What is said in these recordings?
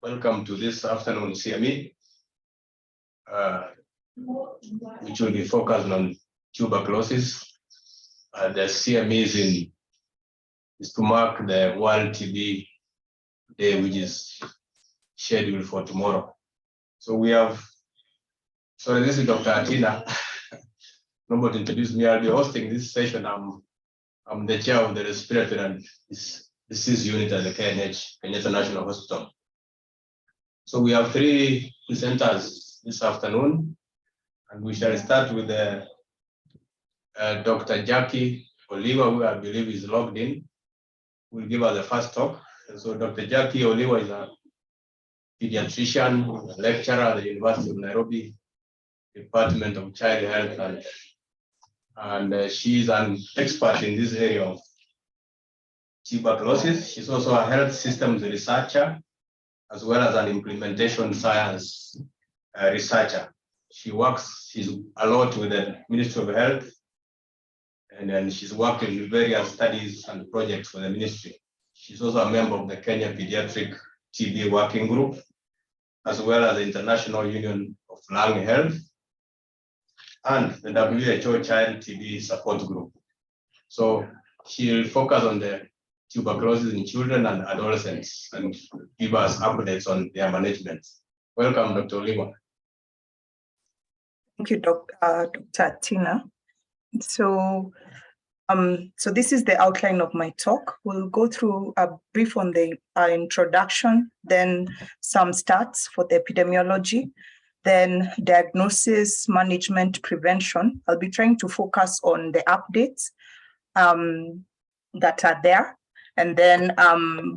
Welcome to this afternoon CME, which will be focused on tuberculosis. The CME is to mark the World TB Day, which is scheduled for tomorrow. So we have, sorry, this is Dr. Atina. Nobody introduced me. I'll be hosting this session. I'm the chair of the respiratory and disease unit at the KNH, Kenyatta National Hospital. So we have 3 presenters this afternoon, and we shall start with Dr. Jackie Oliwa, who I believe is logged in, will give us the first talk. And so Dr. Jackie Oliwa is a pediatrician, a lecturer at the University of Nairobi, Department of Child Health, and she is an expert in this area of tuberculosis. She's also a health systems researcher, as well as an implementation science researcher. She's a lot with the Ministry of Health, and then she's worked in various studies and projects for the ministry. She's also a member of the Kenya Pediatric TB Working Group, as well as the International Union of Lung Health, and the WHO Child TB Support Group. So she'll focus on the tuberculosis in children and adolescents and give us updates on their management. Welcome, Dr. Oliwa. Thank you, Dr. Tina. So this is the outline of my talk. We'll go through a brief on the introduction, then some stats for the epidemiology, then diagnosis, management, prevention. I'll be trying to focus on the updates that are there, and then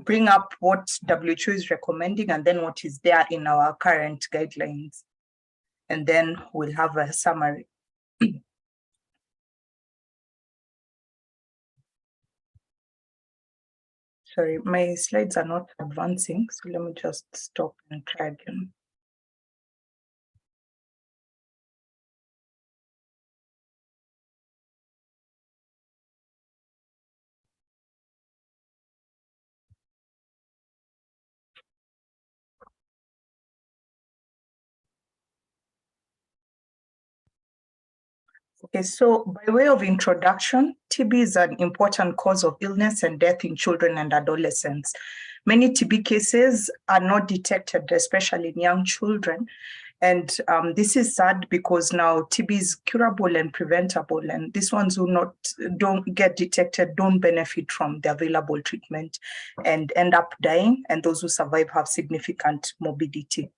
bring up what WHO is recommending and then what is there in our current guidelines. And then we'll have a summary. Sorry, my slides are not advancing, so let me just stop and try again. Okay, so by way of introduction, TB is an important cause of illness and death in children and adolescents. Many TB cases are not detected, especially in young children. And this is sad because now TB is curable and preventable, and these ones who don't get detected don't benefit from the available treatment and end up dying, and those who survive have significant morbidity.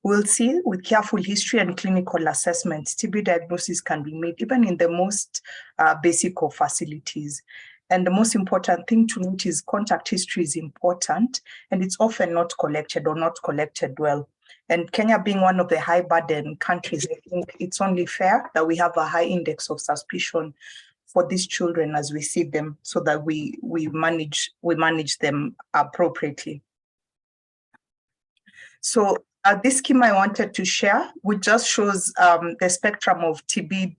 We'll see with careful history and clinical assessments, TB diagnosis can be made even in the most basic of facilities. And the most important thing to note is contact history is important, and it's often not collected or not collected well. And Kenya being one of the high burden countries, I think it's only fair that we have a high index of suspicion for these children as we see them, so that we manage them appropriately. So this scheme I wanted to share, which just shows the spectrum of TB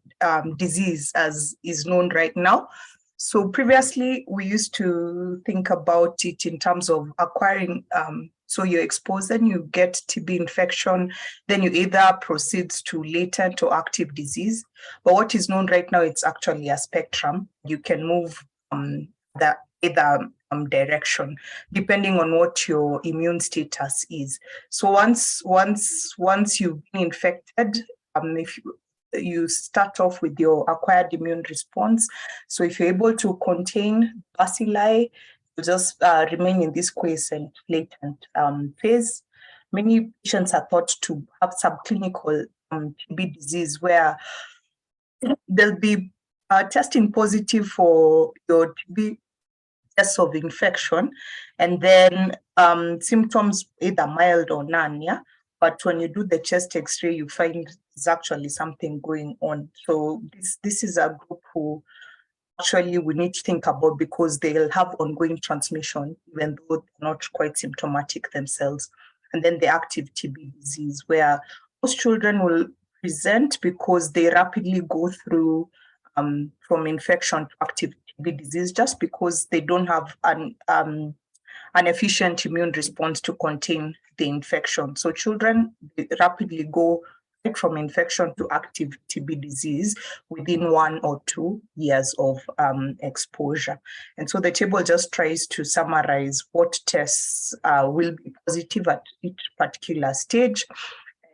disease as is known right now. So previously, we used to think about it in terms of acquiring, so you're exposed and you get TB infection, then you either proceeds to latent or active disease. But what is known right now, it's actually a spectrum. You can move either direction, depending on what your immune status is. So once you've been infected, if you start off with your acquired immune response. So if you're able to contain bacilli, you just remain in this quiescent latent phase. Many patients are thought to have subclinical TB disease where they'll be testing positive for your TB test of infection, and then symptoms either mild or none, yeah? But when you do the chest X-ray, you find there's actually something going on. So this is a group who actually we need to think about, because they'll have ongoing transmission, even though they're not quite symptomatic themselves. And then the active TB disease, where most children will present because they rapidly go through from infection to active TB disease, just because they don't have an efficient immune response to contain the infection. So children rapidly go from infection to active TB disease within 1 or 2 years of exposure. And so the table just tries to summarize what tests will be positive at each particular stage,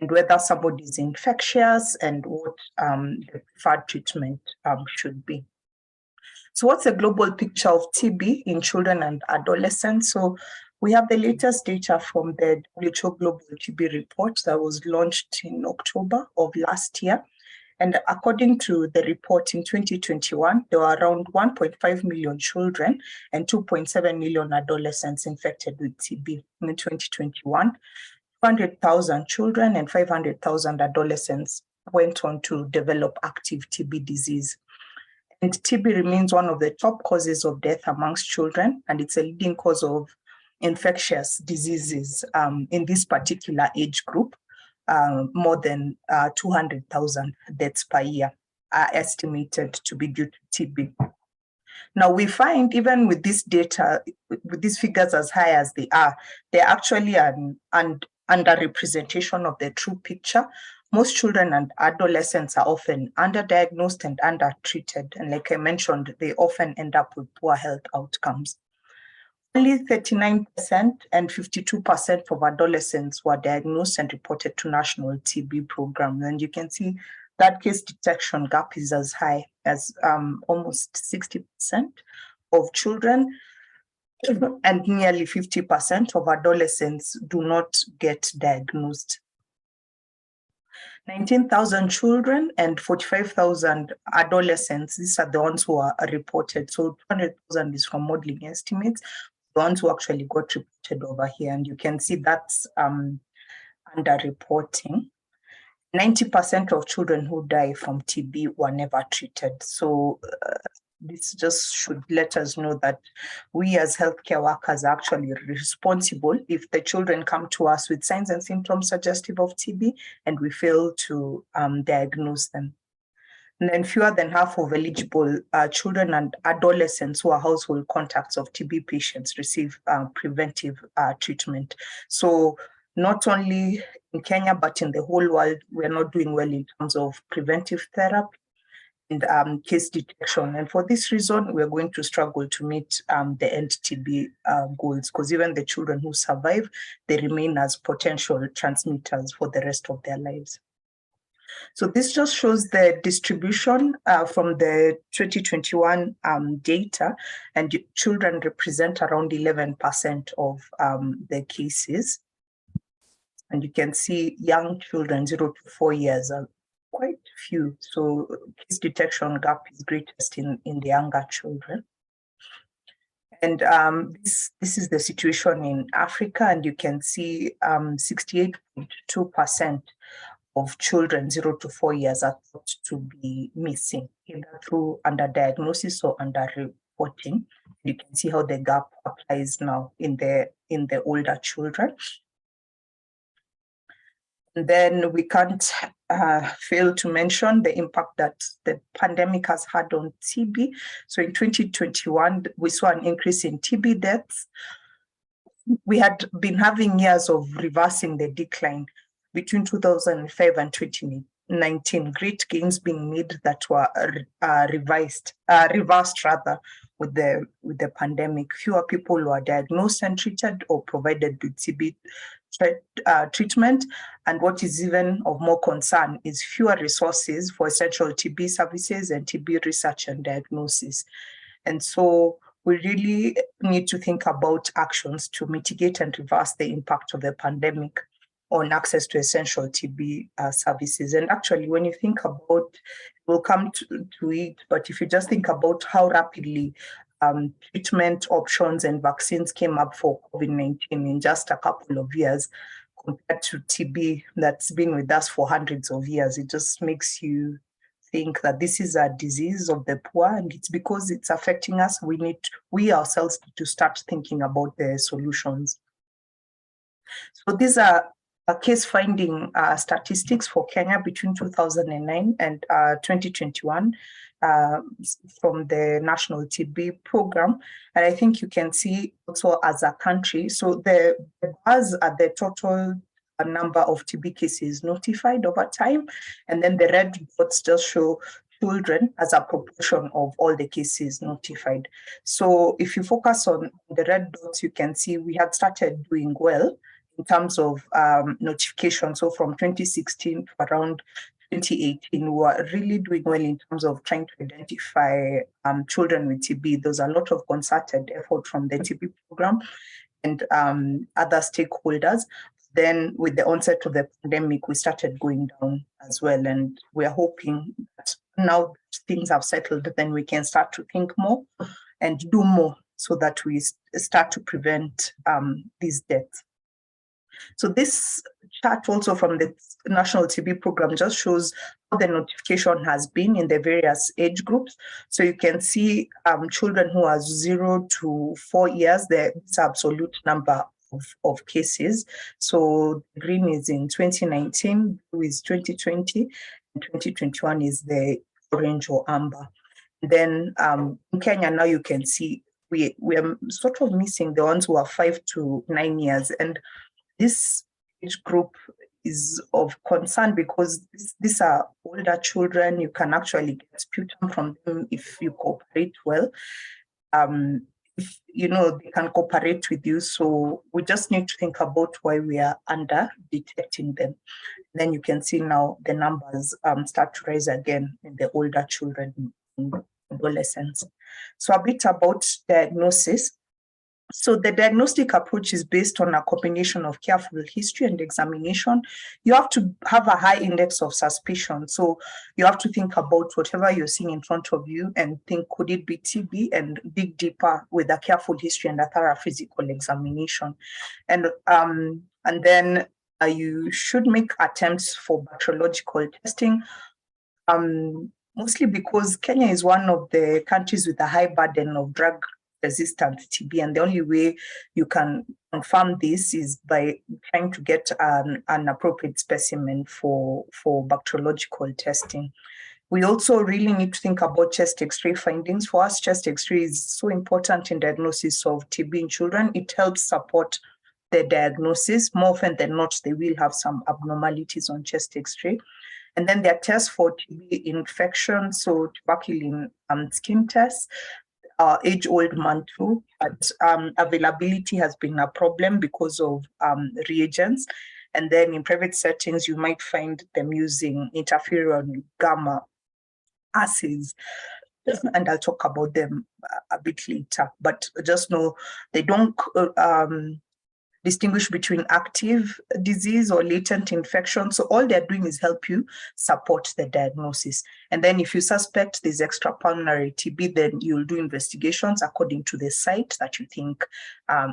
and whether somebody is infectious, and what the preferred treatment should be. So what's the global picture of TB in children and adolescents? So we have the latest data from the WHO Global TB report that was launched in October of last year. And according to the report in 2021, there were around 1.5 million children and 2.7 million adolescents infected with TB. In 2021, 200,000 children and 500,000 adolescents went on to develop active TB disease. And TB remains one of the top causes of death amongst children, and it's a leading cause of infectious diseases in this particular age group. More than 200,000 deaths per year are estimated to be due to TB. Now, we find even with this data, with these figures as high as they are, they're actually an underrepresentation of the true picture. Most children and adolescents are often underdiagnosed and undertreated. And like I mentioned, they often end up with poor health outcomes. Only 39% and 52% of adolescents were diagnosed and reported to national TB programs. And you can see that case detection gap is as high as almost 60% of children, and nearly 50% of adolescents do not get diagnosed. 19,000 children and 45,000 adolescents, these are the ones who are reported. So 200,000 is from modeling estimates, the ones who actually got reported over here. And you can see that's underreporting. 90% of children who die from TB were never treated. So this just should let us know that we as healthcare workers are actually responsible if the children come to us with signs and symptoms suggestive of TB and we fail to diagnose them. And then fewer than half of eligible children and adolescents who are household contacts of TB patients receive preventive treatment. So not only in Kenya, but in the whole world, we're not doing well in terms of preventive therapy and case detection. And for this reason, we're going to struggle to meet the end TB goals, because even the children who survive, they remain as potential transmitters for the rest of their lives. So this just shows the distribution from the 2021 data, and children represent around 11% of the cases. And you can see young children, 0 to 4 years, are quite few. So case detection gap is greatest in the younger children. And this is the situation in Africa, and you can see 68.2% of children 0 to 4 years are thought to be missing, either through underdiagnosis or underreporting. You can see how the gap applies now in the older children. And then we can't fail to mention the impact that the pandemic has had on TB. So in 2021, we saw an increase in TB deaths. We had been having years of reversing the decline. Between 2005 and 2019, great gains being made that were reversed with the pandemic. Fewer people were diagnosed and treated or provided with TB treatment. And what is even of more concern is fewer resources for essential TB services and TB research and diagnosis. And so we really need to think about actions to mitigate and reverse the impact of the pandemic on access to essential TB services. And actually, when you think about, we'll come to it, but if you just think about how rapidly treatment options and vaccines came up for COVID-19 in just a couple of years compared to TB that's been with us for hundreds of years, it just makes you think that this is a disease of the poor, and it's because it's affecting us. We ourselves need to start thinking about the solutions. So these are case finding statistics for Kenya between 2009 and 2021 from the National TB Program. And I think you can see also as a country, so the bars are the total number of TB cases notified over time, and then the red dots just show children as a proportion of all the cases notified. So if you focus on the red dots, you can see we had started doing well in terms of notification. So from 2016 to around 2018, we were really doing well in terms of trying to identify children with TB. There's a lot of concerted effort from the TB program and other stakeholders. Then with the onset of the pandemic, we started going down as well. And we're hoping that now things have settled, then we can start to think more and do more so that we start to prevent these deaths. So this chart also from the National TB Program just shows how the notification has been in the various age groups. So you can see children who are 0 to 4 years, the absolute number of cases. So green is in 2019, blue is 2020, and 2021 is the orange or amber. Then in Kenya now you can see we are sort of missing the ones who are 5 to 9 years, and this age group is of concern because these are older children. You can actually get sputum from them if you cooperate well. If you know they can cooperate with you, so we just need to think about why we are under detecting them. Then you can see now the numbers start to rise again in the older children and adolescents. So a bit about diagnosis. So the diagnostic approach is based on a combination of careful history and examination. You have to have a high index of suspicion. So you have to think about whatever you're seeing in front of you and think, could it be TB, and dig deeper with a careful history and a thorough physical examination. And then you should make attempts for bacteriological testing, mostly because Kenya is one of the countries with a high burden of drug-resistant TB, and the only way you can confirm this is by trying to get an appropriate specimen for bacteriological testing. We also really need to think about chest X-ray findings. For us, chest X-ray is so important in diagnosis of TB in children. It helps support the diagnosis. More often than not, they will have some abnormalities on chest X-ray. And then there are tests for TB infection, so tuberculin skin tests, age-old man too, but availability has been a problem because of reagents. And then in private settings, you might find them using interferon gamma assays, and I'll talk about them a bit later. But just know they don't distinguish between active disease or latent infection. So all they're doing is help you support the diagnosis. And then if you suspect there's extrapulmonary TB, then you'll do investigations according to the site that you think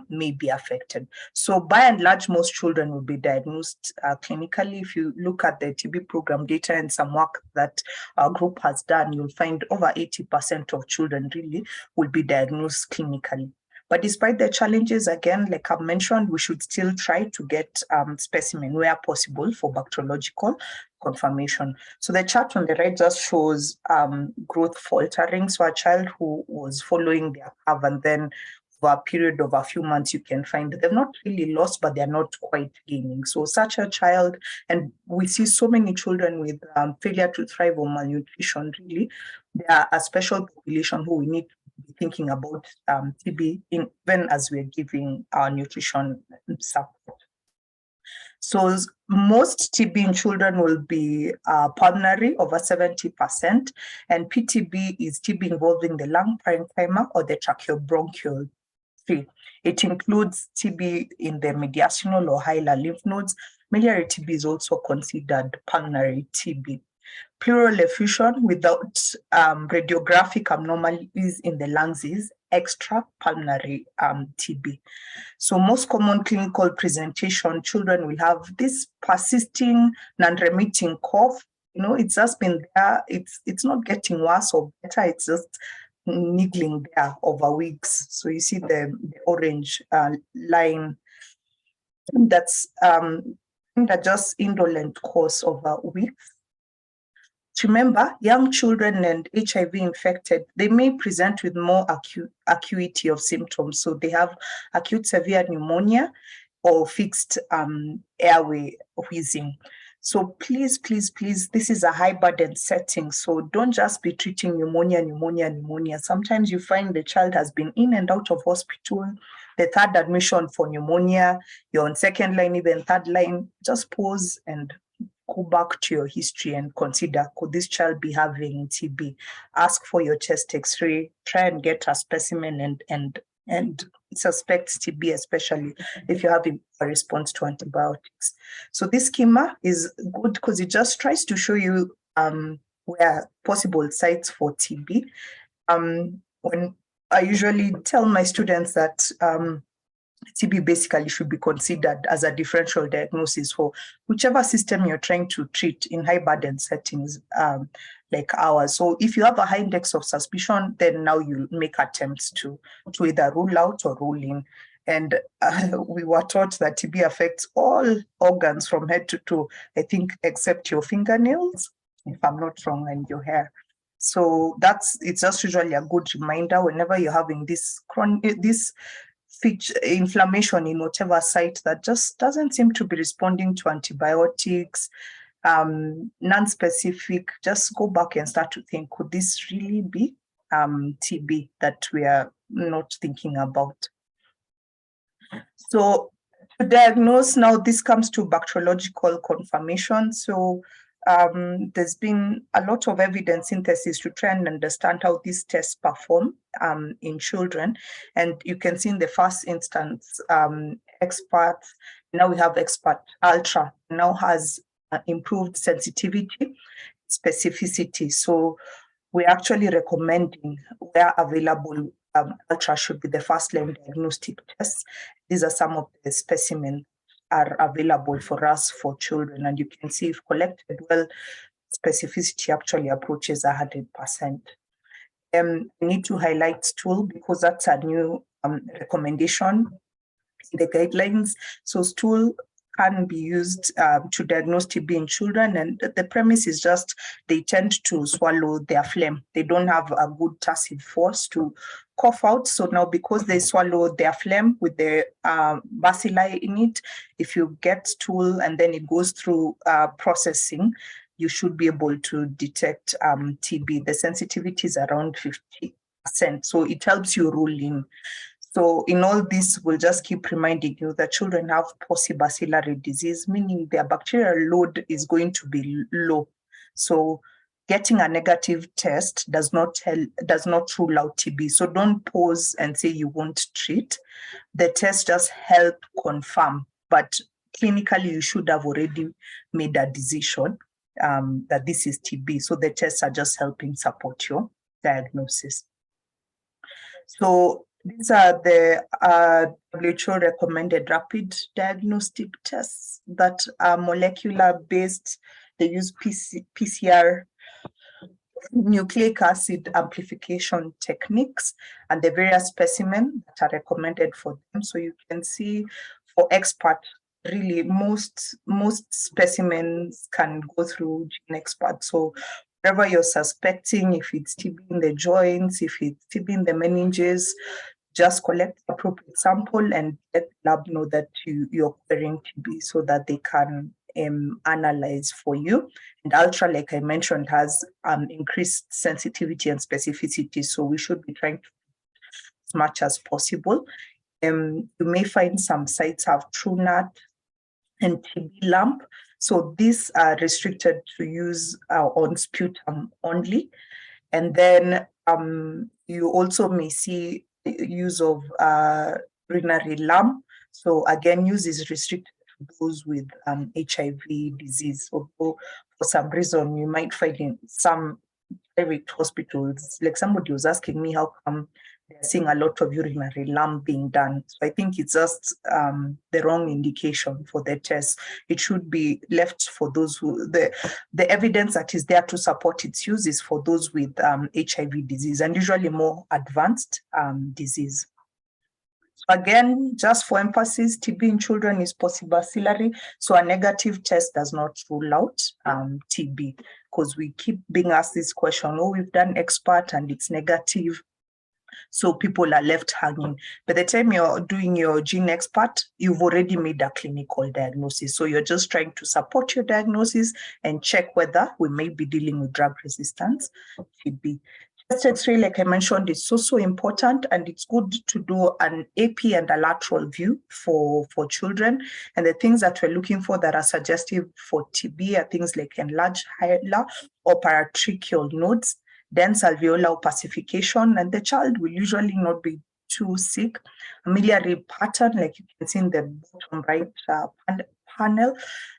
may be affected. So by and large, most children will be diagnosed clinically. If you look at the TB program data and some work that our group has done, you'll find over 80% of children really will be diagnosed clinically. But despite the challenges, again, like I've mentioned, we should still try to get specimen where possible for bacteriological confirmation. So the chart on the right just shows growth faltering. So a child who was following their curve, and then over a period of a few months, you can find that they're not really lost, but they're not quite gaining. So such a child, and we see so many children with failure to thrive or malnutrition, really, they are a special population who we need to be thinking about TB even as we're giving our nutrition support. So most TB in children will be pulmonary, over 70%, and PTB is TB involving the lung parenchyma or the tracheobronchial tree. It includes TB in the mediastinal or hilar lymph nodes. Miliary TB is also considered pulmonary TB. Pleural effusion without radiographic abnormalities in the lungs is extrapulmonary TB. So most common clinical presentation, children will have this persisting, non-remitting cough. You know, it's just been there. It's not getting worse or better. It's just niggling there over weeks. So you see the orange line. That's a just indolent course over weeks. Remember, young children and HIV infected, they may present with more acuity of symptoms. So they have acute severe pneumonia or fixed airway wheezing. So please, please, please, this is a high burden setting. So don't just be treating pneumonia. Sometimes you find the child has been in and out of hospital, the third admission for pneumonia, you're on second line, even third line. Just pause and go back to your history and consider, could this child be having TB? Ask for your chest x-ray, try and get a specimen and suspect TB, especially if you're having a response to antibiotics. So this schema is good because it just tries to show you where possible sites for TB. When I usually tell my students that TB basically should be considered as a differential diagnosis for whichever system you're trying to treat in high burden settings like ours. So if you have a high index of suspicion, then now you make attempts to either rule out or rule in. And we were taught that TB affects all organs from head to toe, I think, except your fingernails, if I'm not wrong, and your hair. So it's just usually a good reminder whenever you're having this inflammation in whatever site that just doesn't seem to be responding to antibiotics, non-specific, just go back and start to think, could this really be TB that we are not thinking about? So to diagnose, now this comes to bacteriological confirmation. So there's been a lot of evidence synthesis to try and understand how these tests perform in children. And you can see in the first instance, expert, now we have expert ultra, now has improved sensitivity, specificity. So we're actually recommending, where available, ultra should be the first line diagnostic test. These are some of the specimens are available for us for children, and you can see if collected well, specificity actually approaches 100%. I need to highlight stool because that's a new recommendation in the guidelines. So stool can be used to diagnose TB in children, and the premise is just they tend to swallow their phlegm. They don't have a good tacit force to cough out. So now, because they swallow their phlegm with the bacilli in it, if you get stool and then it goes through processing, you should be able to detect TB. The sensitivity is around 50%. So it helps you rule in. So in all this, we'll just keep reminding you that children have paucibacillary disease, meaning their bacterial load is going to be low. So getting a negative test does not rule out TB. So don't pause and say you won't treat. The test just help confirm, but clinically you should have already made a decision that this is TB. So the tests are just helping support your diagnosis. So these are the WHO recommended rapid diagnostic tests that are molecular based. They use PCR, nucleic acid amplification techniques, and the various specimens that are recommended for them. So you can see for expert, really most specimens can go through GeneXpert. So wherever you're suspecting, if it's TB in the joints, if it's TB in the meninges, just collect the appropriate sample and let the lab know that you're querying TB so that they can analyze for you. And ultra, like I mentioned, has increased sensitivity and specificity. So we should be trying to as much as possible. You may find some sites have TrueNAT and TB lamp. So these are restricted to use on sputum only. And then you also may see use of urinary lamp. So again, use is restricted to those with HIV disease. So for some reason, you might find in some private hospitals, like somebody was asking me how come they're seeing a lot of urinary lamp being done. So I think it's just the wrong indication for the test. It should be left for those who, the evidence that is there to support its use is for those with HIV disease and usually more advanced disease. Again, just for emphasis, TB in children is possibacillary, so a negative test does not rule out TB, because we keep being asked this question, oh, we've done expert and it's negative, so people are left hanging. By the time you're doing your gene expert, you've already made a clinical diagnosis, so you're just trying to support your diagnosis and check whether we may be dealing with drug resistance TB. Chest X-ray, like I mentioned, is so important, and it's good to do an AP and a lateral view for children. And the things that we're looking for that are suggestive for TB are things like enlarged hilar or paratracheal nodes, dense alveolar opacification, and the child will usually not be too sick. A miliary pattern, like you can see in the bottom right panel,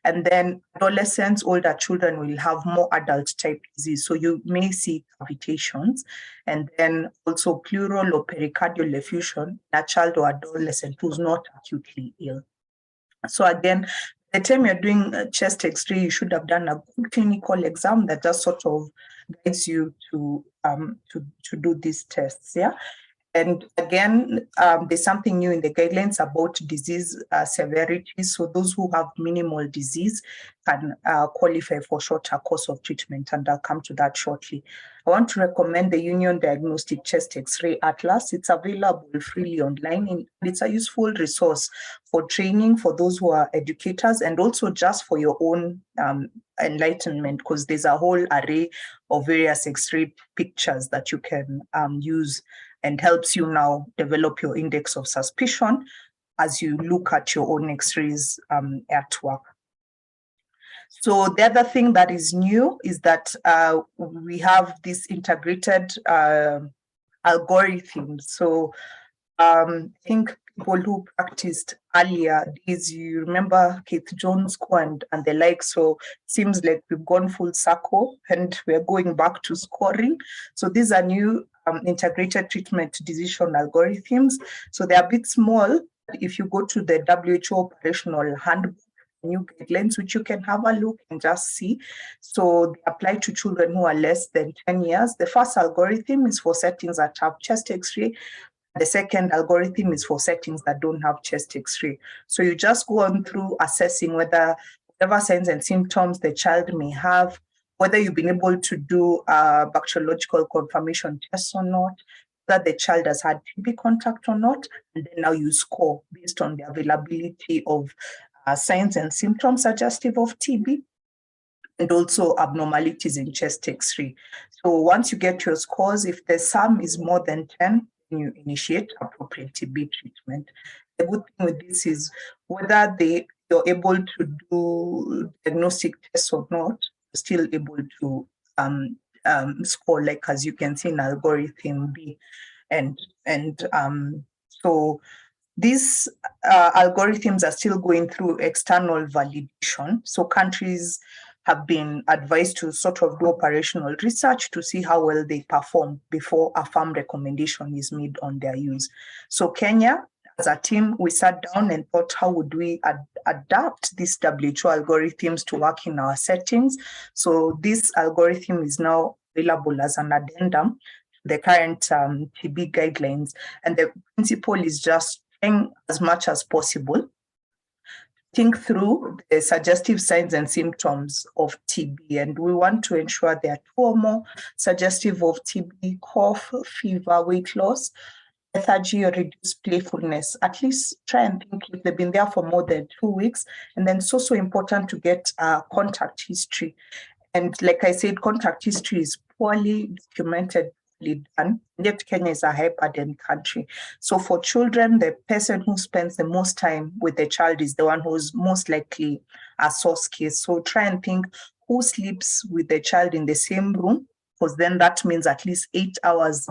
and then adolescents, older children will have more adult type disease. So you may see cavitations, and then also pleural or pericardial effusion in a child or adolescent who's not acutely ill. So again, the time you're doing a chest X-ray, you should have done a good clinical exam that just sort of guides you to do these tests. Yeah. And again, there's something new in the guidelines about disease severity. So those who have minimal disease can qualify for shorter course of treatment, and I'll come to that shortly. I want to recommend the Union Diagnostic Chest X-ray Atlas. It's available freely online, and it's a useful resource for training for those who are educators, and also just for your own enlightenment, because there's a whole array of various X-ray pictures that you can use, and helps you now develop your index of suspicion as you look at your own X-rays at work. So the other thing that is new is that we have this integrated algorithms. So I think people who practiced earlier days, you remember Keith Jones and the like. So it seems like we've gone full circle and we're going back to scoring. So these are new integrated treatment decision algorithms. So they're a bit small. If you go to the WHO operational handbook, new guidelines, which you can have a look and just see. So they apply to children who are less than 10 years. The first algorithm is for settings that have chest X-ray. The second algorithm is for settings that don't have chest X-ray. So you just go on through assessing whether whatever signs and symptoms the child may have, whether you've been able to do bacteriological confirmation tests or not, whether the child has had TB contact or not, and then now you score based on the availability of signs and symptoms suggestive of TB, and also abnormalities in chest X-ray. So once you get your scores, if the sum is more than 10, you initiate appropriate TB treatment. The good thing with this is whether you're able to do diagnostic tests or not, you're still able to score, like as you can see in algorithm B. And so these algorithms are still going through external validation. So countries have been advised to sort of do operational research to see how well they perform before a firm recommendation is made on their use. So Kenya, as a team, we sat down and thought, how would we adapt these WHO algorithms to work in our settings? So this algorithm is now available as an addendum to the current TB guidelines. And the principle is just trying as much as possible think through the suggestive signs and symptoms of TB. And we want to ensure there are two or more suggestive of TB: cough, fever, weight loss, lethargy, or reduced playfulness. At least try and think if they've been there for more than 2 weeks. And then it's also important to get contact history. And like I said, contact history is poorly documented, done, yet Kenya is a high burden country. So for children, the person who spends the most time with the child is the one who's most likely a source case. So try and think who sleeps with the child in the same room, because then that means at least 8 hours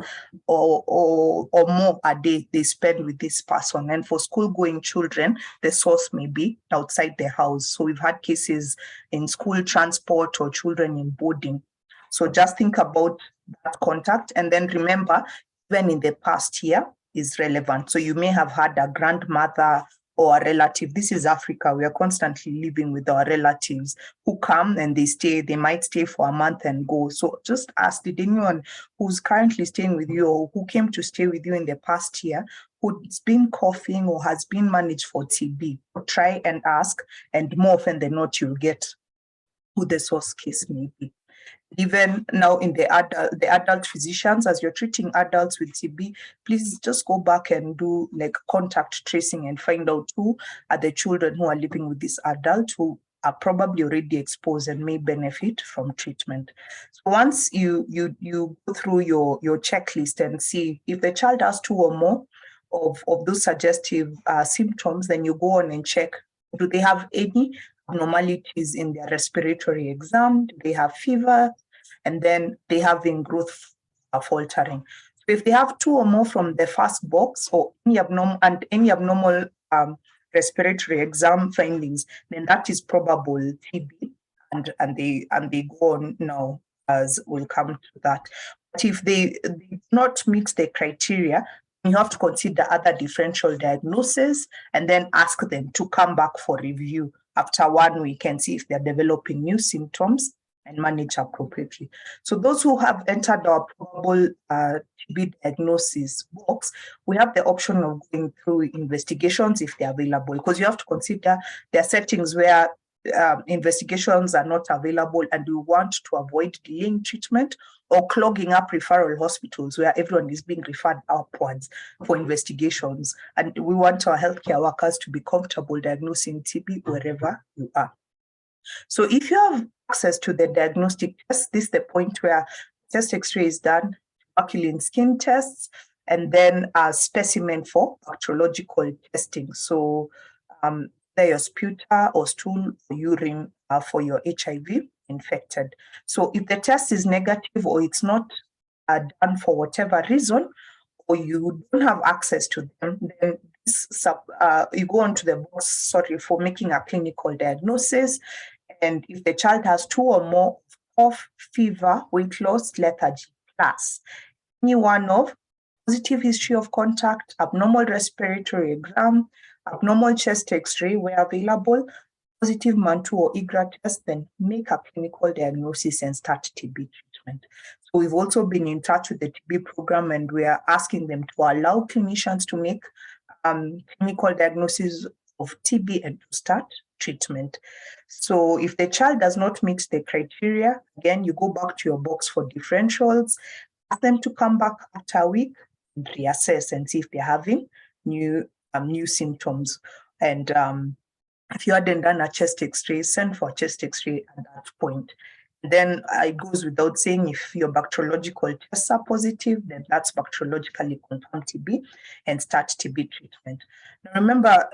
or more a day they spend with this person. And for school-going children, the source may be outside the house. So we've had cases in school transport or children in boarding. So just think about that contact, and then remember, even in the past year is relevant. So you may have had a grandmother or a relative. This is Africa. We are constantly living with our relatives who come and they might stay for a month and go. So just ask, did anyone who's currently staying with you or who came to stay with you in the past year who's been coughing or has been managed for TB? Try and ask, and more often than not, you'll get who the source case may be. Even now in the adult physicians, as you're treating adults with TB, please just go back and do like contact tracing and find out who are the children who are living with this adult who are probably already exposed and may benefit from treatment. So once you go through your checklist and see if the child has 2 or more of those suggestive symptoms, then you go on and check, do they have any abnormalities in their respiratory exam? Do they have fever? And then they have in growth faltering. So if they have 2 or more from the first box or any abnormal respiratory exam findings, then that is probable TB, and they go on now, as we'll come to that. But if they do not meet the criteria, you have to consider other differential diagnosis and then ask them to come back for review after 1 week and see if they're developing new symptoms and manage appropriately. So those who have entered our probable TB diagnosis box, we have the option of going through investigations if they're available, because you have to consider there are settings where investigations are not available and we want to avoid delaying treatment or clogging up referral hospitals where everyone is being referred upwards for investigations. And we want our healthcare workers to be comfortable diagnosing TB wherever you are. So if you have access to the diagnostic test, this is the point where chest X-ray is done, tuberculin skin tests, and then a specimen for bacteriological testing. So your sputa or stool or urine for your HIV infected. So if the test is negative or it's not done for whatever reason, or you don't have access to them, then you go on to the box, for making a clinical diagnosis. And if the child has 2 or more cough, fever, weight loss, lethargy, plus any one of positive history of contact, abnormal respiratory exam, abnormal chest X-ray where available, positive Mantoux or IGRA test, then make a clinical diagnosis and start TB treatment. So we've also been in touch with the TB program and we are asking them to allow clinicians to make clinical diagnosis of TB and to start treatment. So if the child does not meet the criteria, again, you go back to your box for differentials, ask them to come back after a week and reassess and see if they're having new symptoms. And if you hadn't done a chest X-ray, send for a chest X-ray at that point. Then it goes without saying, if your bacteriological tests are positive, then that's bacteriologically confirmed TB and start TB treatment. Now remember,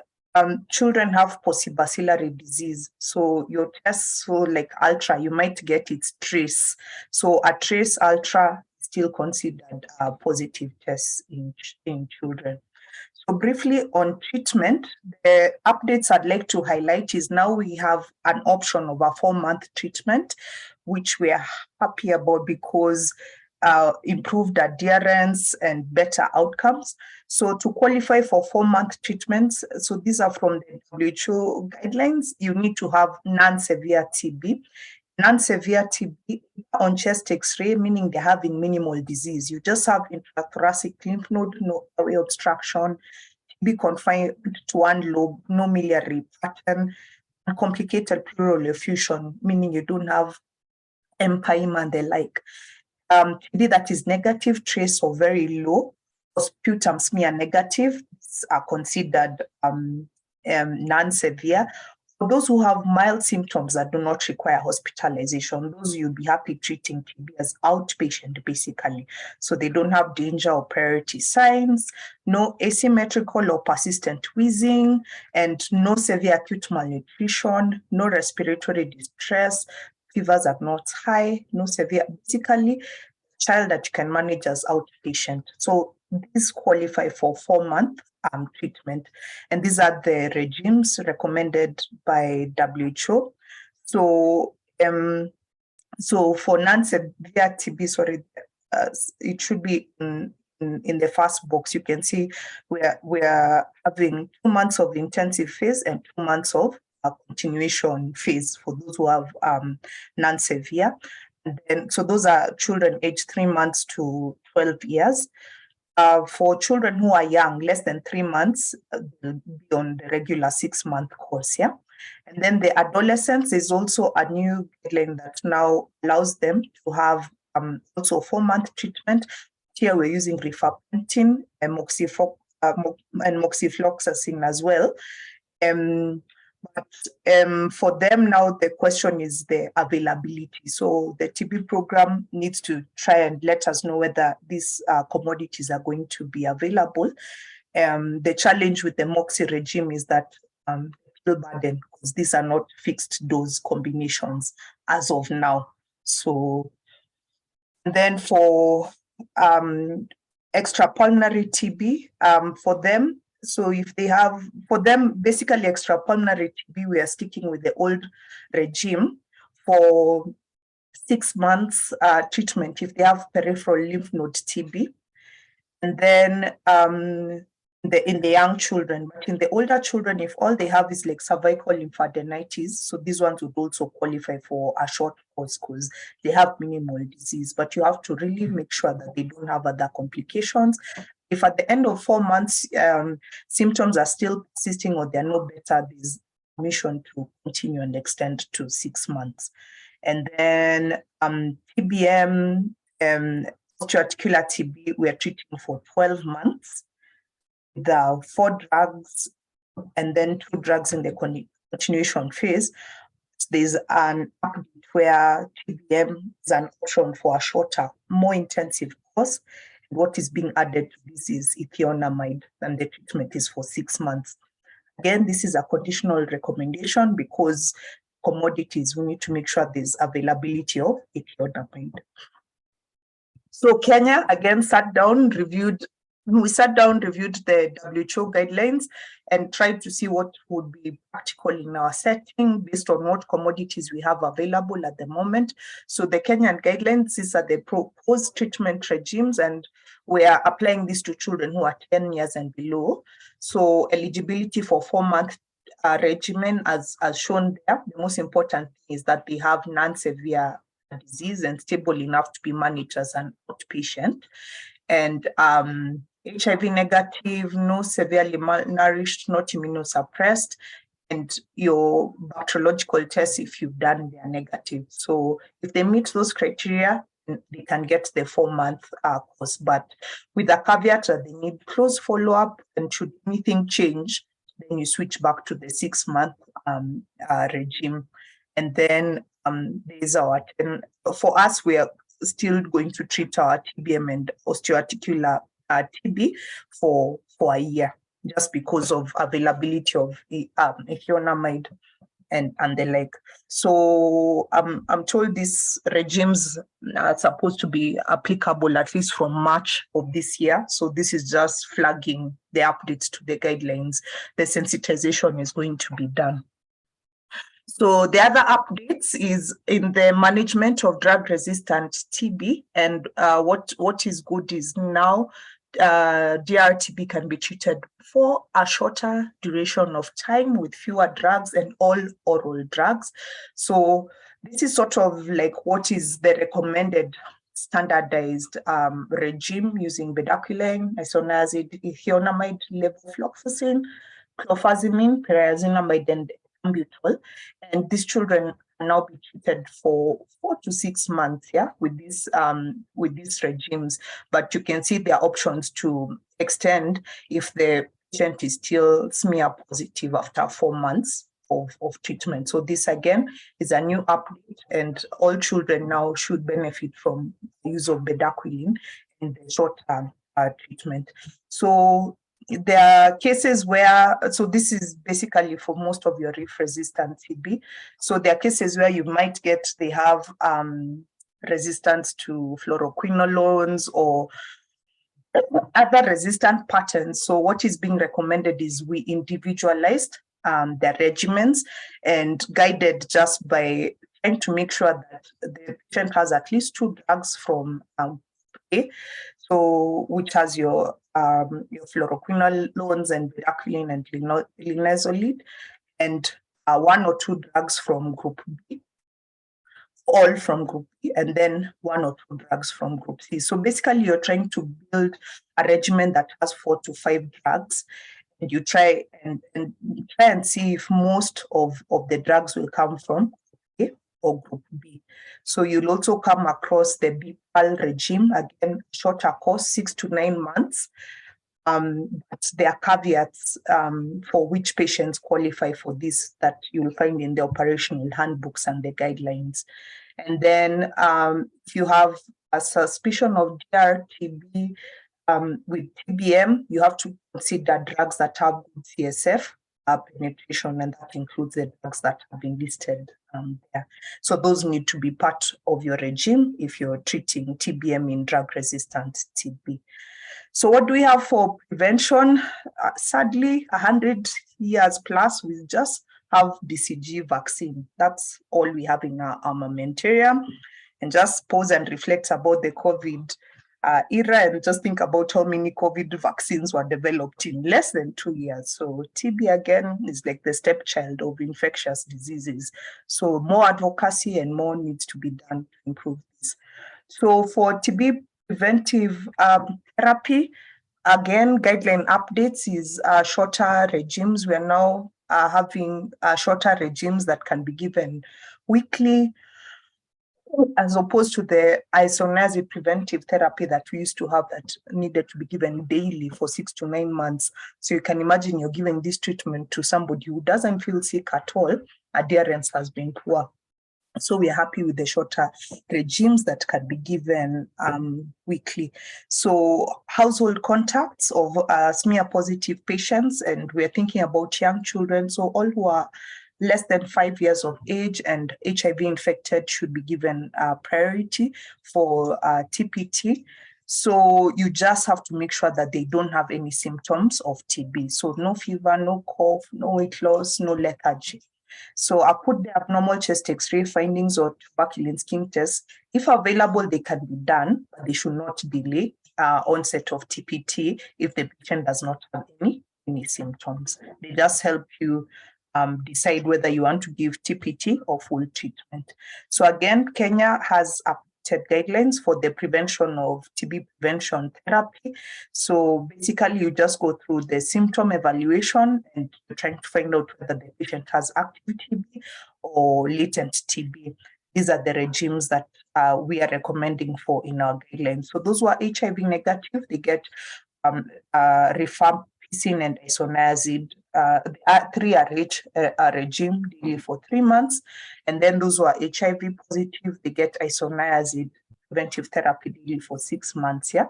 children have postbacillary disease. So your tests, so like ultra, you might get its trace. So a trace ultra is still considered a positive test in children. So briefly on treatment, the updates I'd like to highlight is now we have an option of a 4-month treatment, which we are happy about because improved adherence and better outcomes. So to qualify for 4-month treatments, so these are from the WHO guidelines, you need to have non-severe TB. Non-severe TB on chest X-ray, meaning they're having minimal disease. You just have intrathoracic lymph node, no airway obstruction, TB confined to one lobe, no miliary pattern, and complicated pleural effusion, meaning you don't have empyema and the like. TB that is negative, trace or very low, or sputum smear negative are considered non-severe. For those who have mild symptoms that do not require hospitalization, those you'll be happy treating TB as outpatient, basically. So they don't have danger or priority signs, no asymmetrical or persistent wheezing, and no severe acute malnutrition, no respiratory distress, fevers are not high, no severe, basically, child that you can manage as outpatient. So these qualify for 4-month treatment. And these are the regimes recommended by WHO. So, so for non-severe TB, it should be in the first box, you can see we're having 2 months of intensive phase and 2 months of continuation phase for those who have non-severe. And then, so those are children aged 3 months to 12 years. For children who are young, less than 3 months, they'll be on the regular 6-month course, yeah? And then the adolescents is also a new guideline that now allows them to have also 4-month treatment. Here we're using rifampicin and moxifloxacin as well. But for them now, the question is the availability. So the TB program needs to try and let us know whether these commodities are going to be available. The challenge with the moxi regime is that pill burden, because these are not fixed dose combinations as of now. So then for extrapulmonary TB, for them, so if they have, for them, basically extrapulmonary TB, we are sticking with the old regime for 6 months treatment if they have peripheral lymph node TB. And then in the young children, but in the older children, if all they have is like cervical lymphadenitis, so these ones would also qualify for a short course because they have minimal disease, but you have to really make sure that they don't have other complications. If at the end of 4 months, symptoms are still persisting or they're no better, there's permission to continue and extend to 6 months. And then TBM, osteoarticular TB, we're treating for 12 months. The 4 drugs and then 2 drugs in the continuation phase. There's an update where TBM is an option for a shorter, more intensive course. What is being added to this is ethionamide, and the treatment is for 6 months. Again, this is a conditional recommendation because commodities, we need to make sure there's availability of ethionamide. So Kenya again we sat down, reviewed the WHO guidelines and tried to see what would be practical in our setting based on what commodities we have available at the moment. So the Kenyan guidelines, these are the proposed treatment regimes, and we are applying this to children who are 10 years and below. So eligibility for 4-month regimen as shown there. The most important thing is that they have non-severe disease and stable enough to be managed as an outpatient. And HIV negative, no severely malnourished, not immunosuppressed, and your bacteriological tests, if you've done, they are negative. So if they meet those criteria, they can get the 4-month course, but with a caveat that they need close follow-up, and should anything change, then you switch back to the 6-month regime. And then there's our 10, for us, we are still going to treat our TBM and osteoarticular TB for a year, just because of availability of ethionamide and the like. So I'm told these regimes are supposed to be applicable at least from March of this year. So this is just flagging the updates to the guidelines. The sensitization is going to be done. So the other updates is in the management of drug-resistant TB, and what is good is now DRTB can be treated for a shorter duration of time with fewer drugs and all oral drugs. So this is sort of like what is the recommended standardized regime using bedaquiline, isoniazid, ethionamide, levofloxacin, clofazimine, pyrazinamide, and ethambutol. And these children can now be treated for 4 to 6 months, yeah, with these regimes. But you can see there are options to extend if the patient is still smear positive after 4 months of treatment. So this again is a new update, and all children now should benefit from the use of bedaquiline in the short-term treatment. So there are cases where, so this is basically for most of your RIF-resistant TB. So there are cases where you might get, they have resistance to fluoroquinolones or other resistant patterns. So what is being recommended is we individualized their regimens and guided just by trying to make sure that the patient has at least 2 drugs from A. So which has your fluoroquinolones and bedaquiline and linezolid, and 1 or 2 drugs from group B, all from group B, and then 1 or 2 drugs from group C. So basically you're trying to build a regimen that has 4 to 5 drugs, and you try and see if most of the drugs will come from A or group B. So you'll also come across the BPAL regime, again, shorter course, 6 to 9 months. But there are caveats for which patients qualify for this that you'll find in the operational handbooks and the guidelines. And then if you have a suspicion of DRTB with TBM, you have to consider drugs that have good CSF penetration, and that includes the drugs that have been listed there. So those need to be part of your regime if you're treating TBM in drug-resistant TB. So what do we have for prevention? Sadly, 100 years plus, we just have BCG vaccine. That's all we have in our armamentarium. And just pause and reflect about the COVID era and just think about how many COVID vaccines were developed in less than 2 years. So TB, again, is like the stepchild of infectious diseases. So more advocacy and more needs to be done to improve this. So for TB preventive therapy, again, guideline updates is shorter regimes. We are now having shorter regimes that can be given weekly, as opposed to the isoniazid preventive therapy that we used to have that needed to be given daily for 6 to 9 months. So you can imagine you're giving this treatment to somebody who doesn't feel sick at all. Adherence has been poor. So we're happy with the shorter regimes that can be given weekly. So household contacts of smear positive patients, and we're thinking about young children. So all who are less than 5 years of age and HIV infected should be given priority for TPT. So you just have to make sure that they don't have any symptoms of TB. So no fever, no cough, no weight loss, no lethargy. So I put the abnormal chest X-ray findings or tuberculin skin tests. If available, they can be done, but they should not delay onset of TPT if the patient does not have any symptoms. They just help you decide whether you want to give TPT or full treatment. So again, Kenya has guidelines for the prevention of TB prevention therapy. So basically, you just go through the symptom evaluation and you're trying to find out whether the patient has active TB or latent TB. These are the regimes that we are recommending for in our guidelines. So those who are HIV negative, they get rifampicin and isoniazid, 3RH regime daily for 3 months. And then those who are HIV positive, they get isoniazid preventive therapy daily for 6 months. Yeah,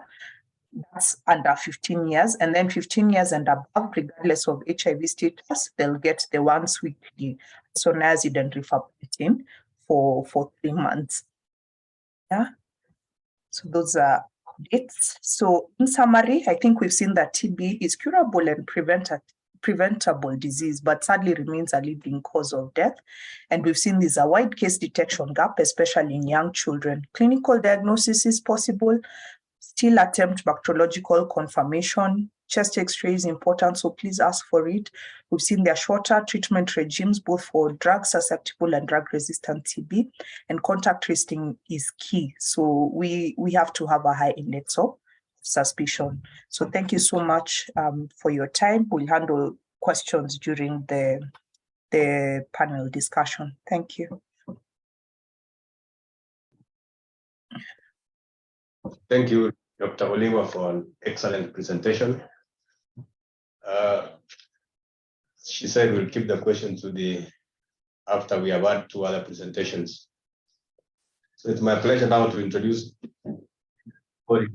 that's under 15 years. And then 15 years and above, regardless of HIV status, they'll get the once weekly isoniazid and rifampicin for 3 months. Yeah, so those are updates. So in summary, I think we've seen that TB is curable and preventable disease, but sadly remains a leading cause of death. And we've seen there's a wide case detection gap, especially in young children. Clinical diagnosis is possible. Still attempt bacteriological confirmation. Chest X-ray is important, so please ask for it. We've seen their shorter treatment regimes, both for drug-susceptible and drug-resistant TB, and contact tracing is key. So we have to have a high index of suspicion. So thank you so much for your time. We'll handle questions during the panel discussion. Thank you. Thank you, Dr. Oliwa, for an excellent presentation. She said we'll keep the questions to after we have had 2 other presentations. So it's my pleasure now to introduce Cory,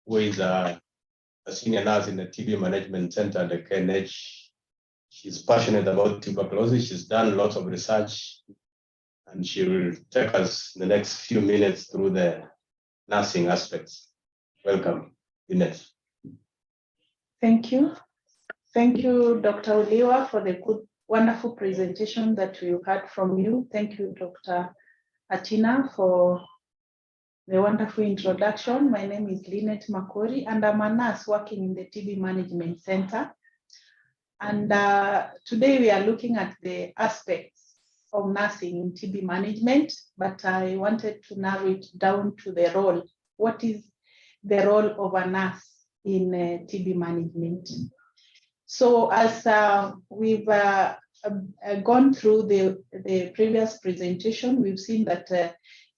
who is a senior nurse in the TB Management Center at the KNH. She's passionate about tuberculosis. She's done lots of research, and she will take us in the next few minutes through the nursing aspects. Welcome, Ines. Thank you. Thank you, Dr. Oliwa, for the good, wonderful presentation that we had from you. Thank you, Dr. Atina, for the wonderful introduction. My name is Lynette Makori, and I'm a nurse working in the TB Management Center. And today we are looking at the aspects of nursing in TB management, but I wanted to narrow it down to the role. What is the role of a nurse in TB management? So as we've gone through the previous presentation, we've seen that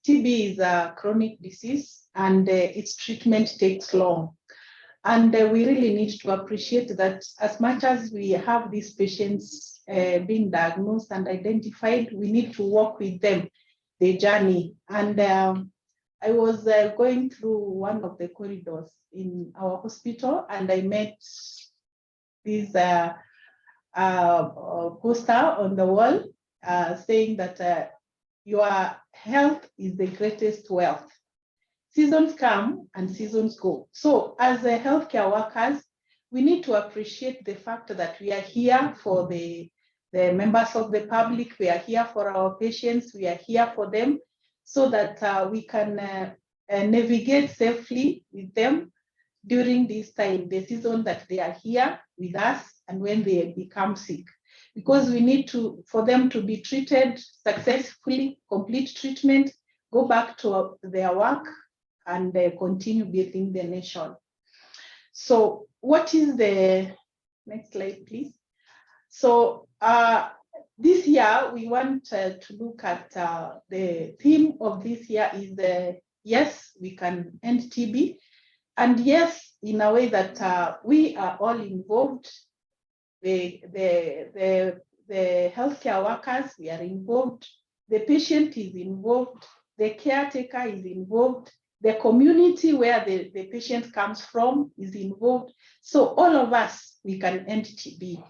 TB is a chronic disease and its treatment takes long. And we really need to appreciate that as much as we have these patients being diagnosed and identified, we need to work with them, the journey. And I was going through one of the corridors in our hospital, and I met this poster on the wall saying that your health is the greatest wealth. Seasons come and seasons go. So as healthcare workers, we need to appreciate the fact that we are here for the members of the public, we are here for our patients, we are here for them, so that we can navigate safely with them during this time, the season that they are here with us and when they become sick. Because we need for them to be treated successfully, complete treatment, go back to their work, and continue building the nation. So what is the next slide, please? So this year, we want to look at the theme of this year is yes, we can end TB. And yes, in a way that we are all involved. The healthcare workers, we are involved. The patient is involved. The caretaker is involved. The community where the patient comes from is involved. So all of us, we can end TB.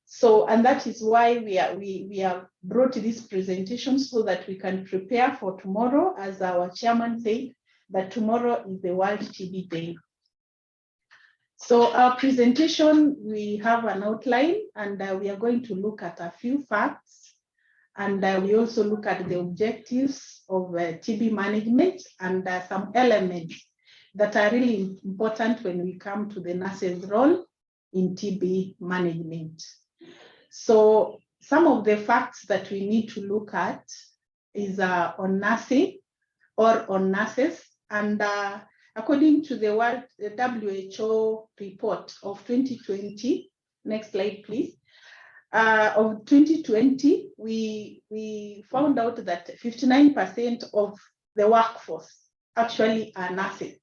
So, and that is why we have brought this presentation so that we can prepare for tomorrow, as our chairman said, that tomorrow is the World TB Day. So our presentation, we have an outline, and we are going to look at a few facts. And we also look at the objectives of TB management and some elements that are really important when we come to the nurse's role in TB management. So some of the facts that we need to look at is on nursing or on nurses. And according to the World WHO report of 2020, next slide, please. Of 2020, we found out that 59% of the workforce actually are nurses.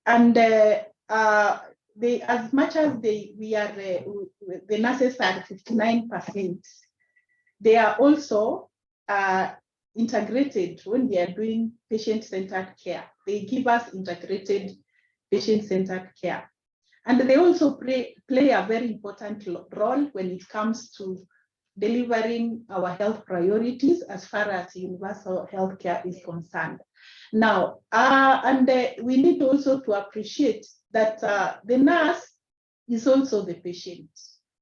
And as much as the nurses are 59%, they are also integrated when they are doing patient-centered care. They give us integrated patient-centered care. And they also play a very important role when it comes to delivering our health priorities as far as universal healthcare is concerned. Now, we need also to appreciate that the nurse is also the patient.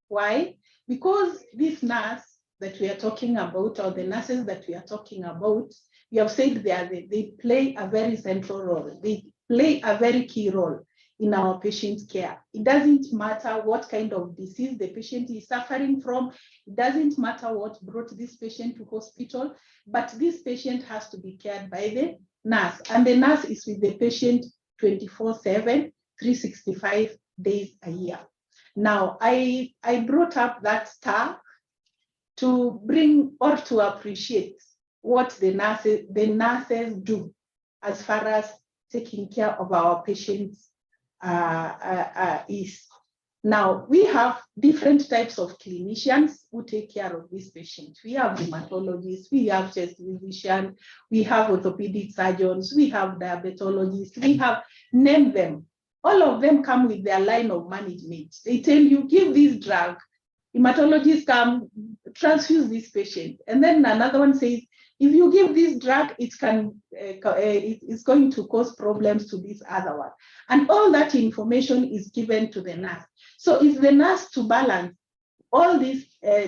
Why? Because this nurse that we are talking about, or the nurses that we are talking about, we have said they play a very central role. They play a very key role in our patient's care. It doesn't matter what kind of disease the patient is suffering from. It doesn't matter what brought this patient to hospital, but this patient has to be cared by the nurse. And the nurse is with the patient 24/7, 365 days a year. Now, I brought up that star to bring or to appreciate what the nurses do as far as taking care of our patients is. Now, we have different types of clinicians who take care of these patients. We have rheumatologists, we have chest physicians, we have orthopedic surgeons, we have diabetologists, we have, name them. All of them come with their line of management. They tell you, give this drug. Hematologists come, transfuse this patient. And then another one says, if you give this drug, it's going to cause problems to this other one. And all that information is given to the nurse. So it's the nurse to balance all these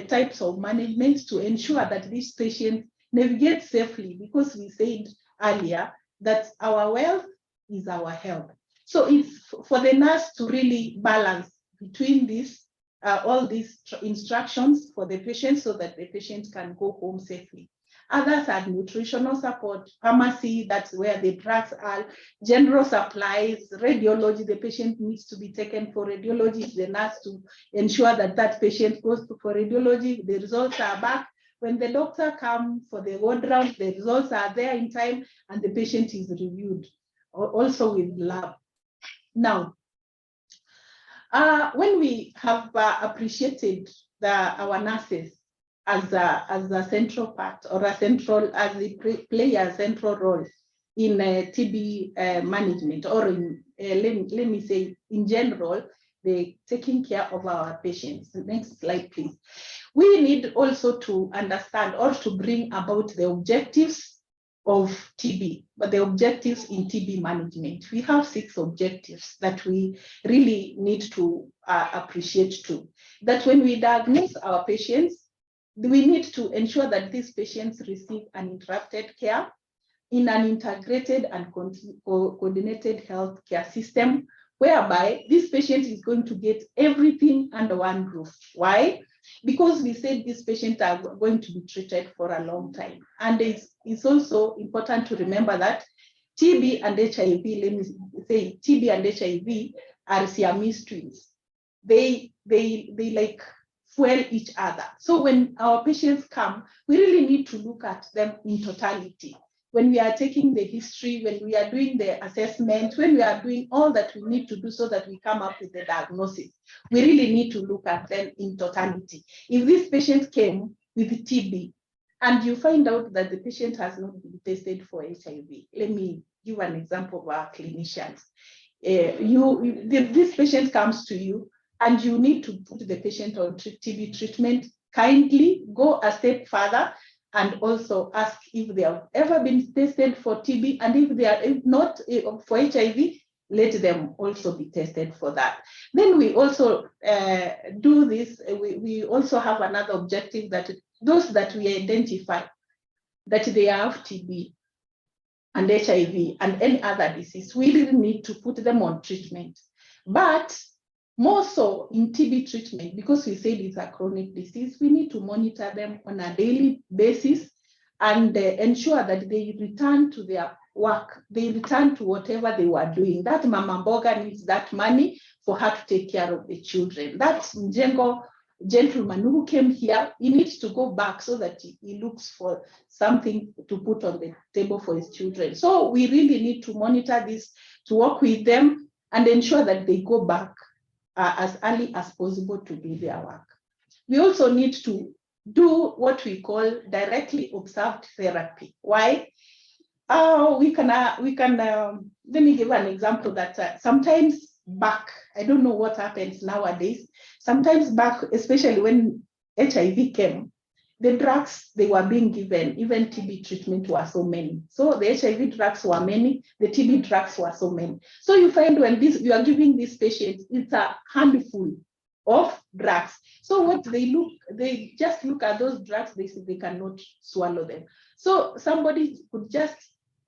types of management to ensure that this patient navigates safely, because we said earlier that our wealth is our health. So it's for the nurse to really balance between this, all these instructions for the patient so that the patient can go home safely. Others are nutritional support, pharmacy, that's where the drugs are, general supplies, radiology, the patient needs to be taken for radiology, the nurse to ensure that that patient goes for radiology, the results are back. When the doctor comes for the ward round, the results are there in time and the patient is reviewed, also with lab. Now, when we have appreciated our nurses as a central part or as they play a central role in TB management, or in let me say in general, the taking care of our patients. Next slide, please. We need also to understand or to bring about the objectives of TB, but the objectives in TB management. We have 6 objectives that we really need to appreciate too. That when we diagnose our patients, we need to ensure that these patients receive uninterrupted care in an integrated and coordinated healthcare system, whereby this patient is going to get everything under one roof. Why? Because we said these patients are going to be treated for a long time. And it's also important to remember that TB and HIV, let me say, TB and HIV are Siamese twins. They like fuel each other. So when our patients come, we really need to look at them in totality. When we are taking the history, when we are doing the assessment, when we are doing all that we need to do so that we come up with the diagnosis, we really need to look at them in totality. If this patient came with TB and you find out that the patient has not been tested for HIV, let me give an example of our clinicians. This patient comes to you and you need to put the patient on TB treatment. Kindly go a step further and also ask if they have ever been tested for TB, and if they are not for HIV, let them also be tested for that. Then we also do this, we also have another objective, that those that we identify that they have TB and HIV and any other disease, we really need to put them on treatment. But more so in TB treatment, because we said it's a chronic disease, we need to monitor them on a daily basis and ensure that they return to their work, they return to whatever they were doing. That Mama Mboga needs that money for her to take care of the children. That Njengo gentleman who came here, he needs to go back so that he looks for something to put on the table for his children. So we really need to monitor this, to work with them and ensure that they go back as early as possible to do their work. We also need to do what we call directly observed therapy. Why? Let me give an example that sometimes back, I don't know what happens nowadays, sometimes back, especially when HIV came, the drugs they were being given, even TB treatment were so many. So the HIV drugs were many, the TB drugs were so many. So you find when you are giving these patients, it's a handful of drugs. So what they just look at those drugs, they say they cannot swallow them. So somebody could just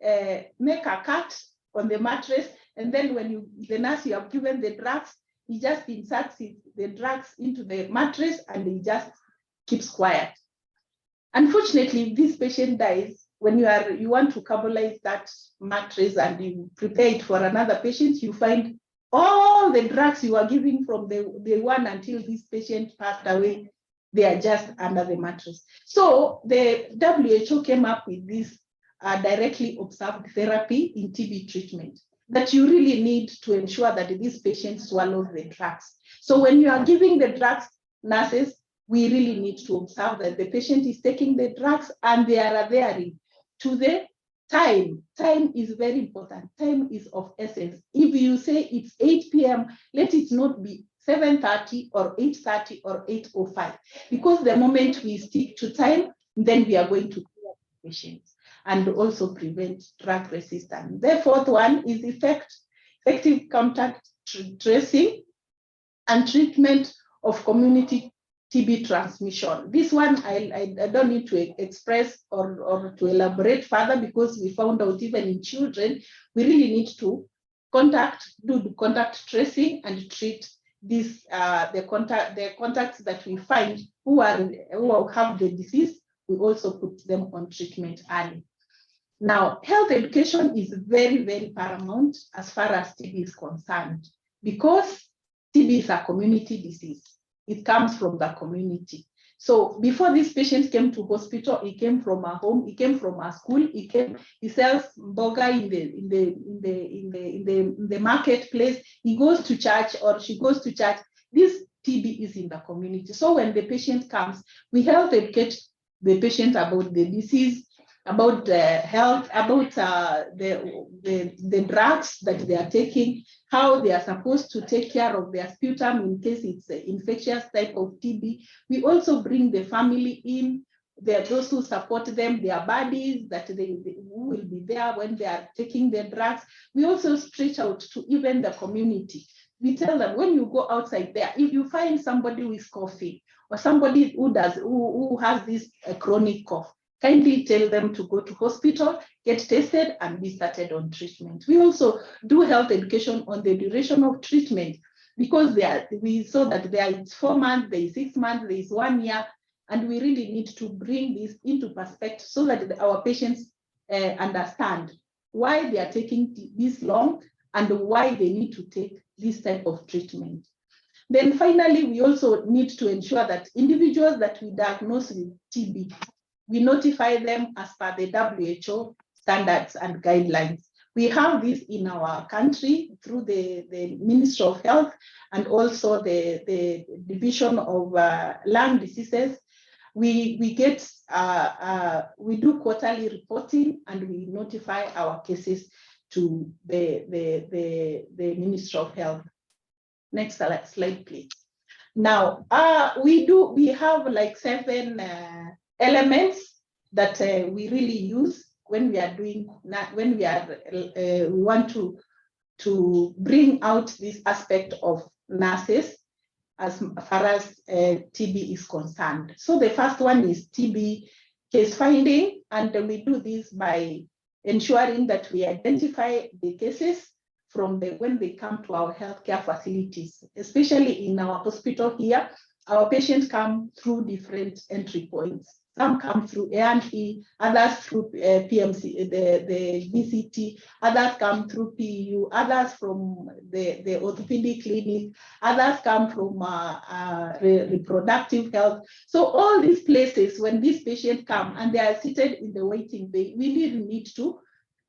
make a cut on the mattress, and then when the nurse, you have given the drugs, he just inserts the drugs into the mattress and he just keeps quiet. Unfortunately, if this patient dies, when you want to carbolize that mattress and you prepare it for another patient, you find all the drugs you are giving from the one until this patient passed away, they are just under the mattress. So the WHO came up with this directly observed therapy in TB treatment, that you really need to ensure that these patients swallow the drugs. So when you are giving the drugs, nurses, we really need to observe that the patient is taking the drugs and they are adhering to the time. Time is very important. Time is of essence. If you say it's 8 p.m., let it not be 7:30 or 8:30 or 8:05, because the moment we stick to time, then we are going to cure patients and also prevent drug resistance. The fourth one is effective contact tracing and treatment of community TB transmission. This one I don't need to express or to elaborate further, because we found out even in children, we really need to do the contact tracing and treat this the contacts that we find who have the disease. We also put them on treatment early. Now, health education is very, very paramount as far as TB is concerned, because TB is a community disease. It comes from the community. So before this patient came to hospital, he came from a home, he came from a school, he sells burger in the marketplace, he goes to church or she goes to church. This TB is in the community. So when the patient comes, we help educate the patient about the disease, about health, about the drugs that they are taking, how they are supposed to take care of their sputum in case it's an infectious type of TB. We also bring the family in, those who support them, their buddies that they will be there when they are taking their drugs. We also stretch out to even the community. We tell them, when you go outside there, if you find somebody who is coughing or somebody who has this chronic cough, kindly tell them to go to hospital, get tested, and be started on treatment. We also do health education on the duration of treatment, because we saw that there is 4 months, there is 6 months, there is 1 year, and we really need to bring this into perspective so that our patients understand why they are taking this long and why they need to take this type of treatment. Then finally, we also need to ensure that individuals that we diagnose with TB, we notify them as per the WHO standards and guidelines. We have this in our country through the Ministry of Health and also the Division of Lung Diseases. We do quarterly reporting and we notify our cases to the Ministry of Health. Next slide, please. Now, we have like 7 elements that we really use when we are doing, when we want to bring out this aspect of nurses as far as TB is concerned. So the first one is TB case finding, and we do this by ensuring that we identify the cases from when they come to our healthcare facilities, especially in our hospital here. Our patients come through different entry points. Some come through A&E, others through PMC, the VCT, others come through PU, others from the orthopedic clinic, others come from reproductive health. So all these places, when these patients come and they are seated in the waiting bay, we really need to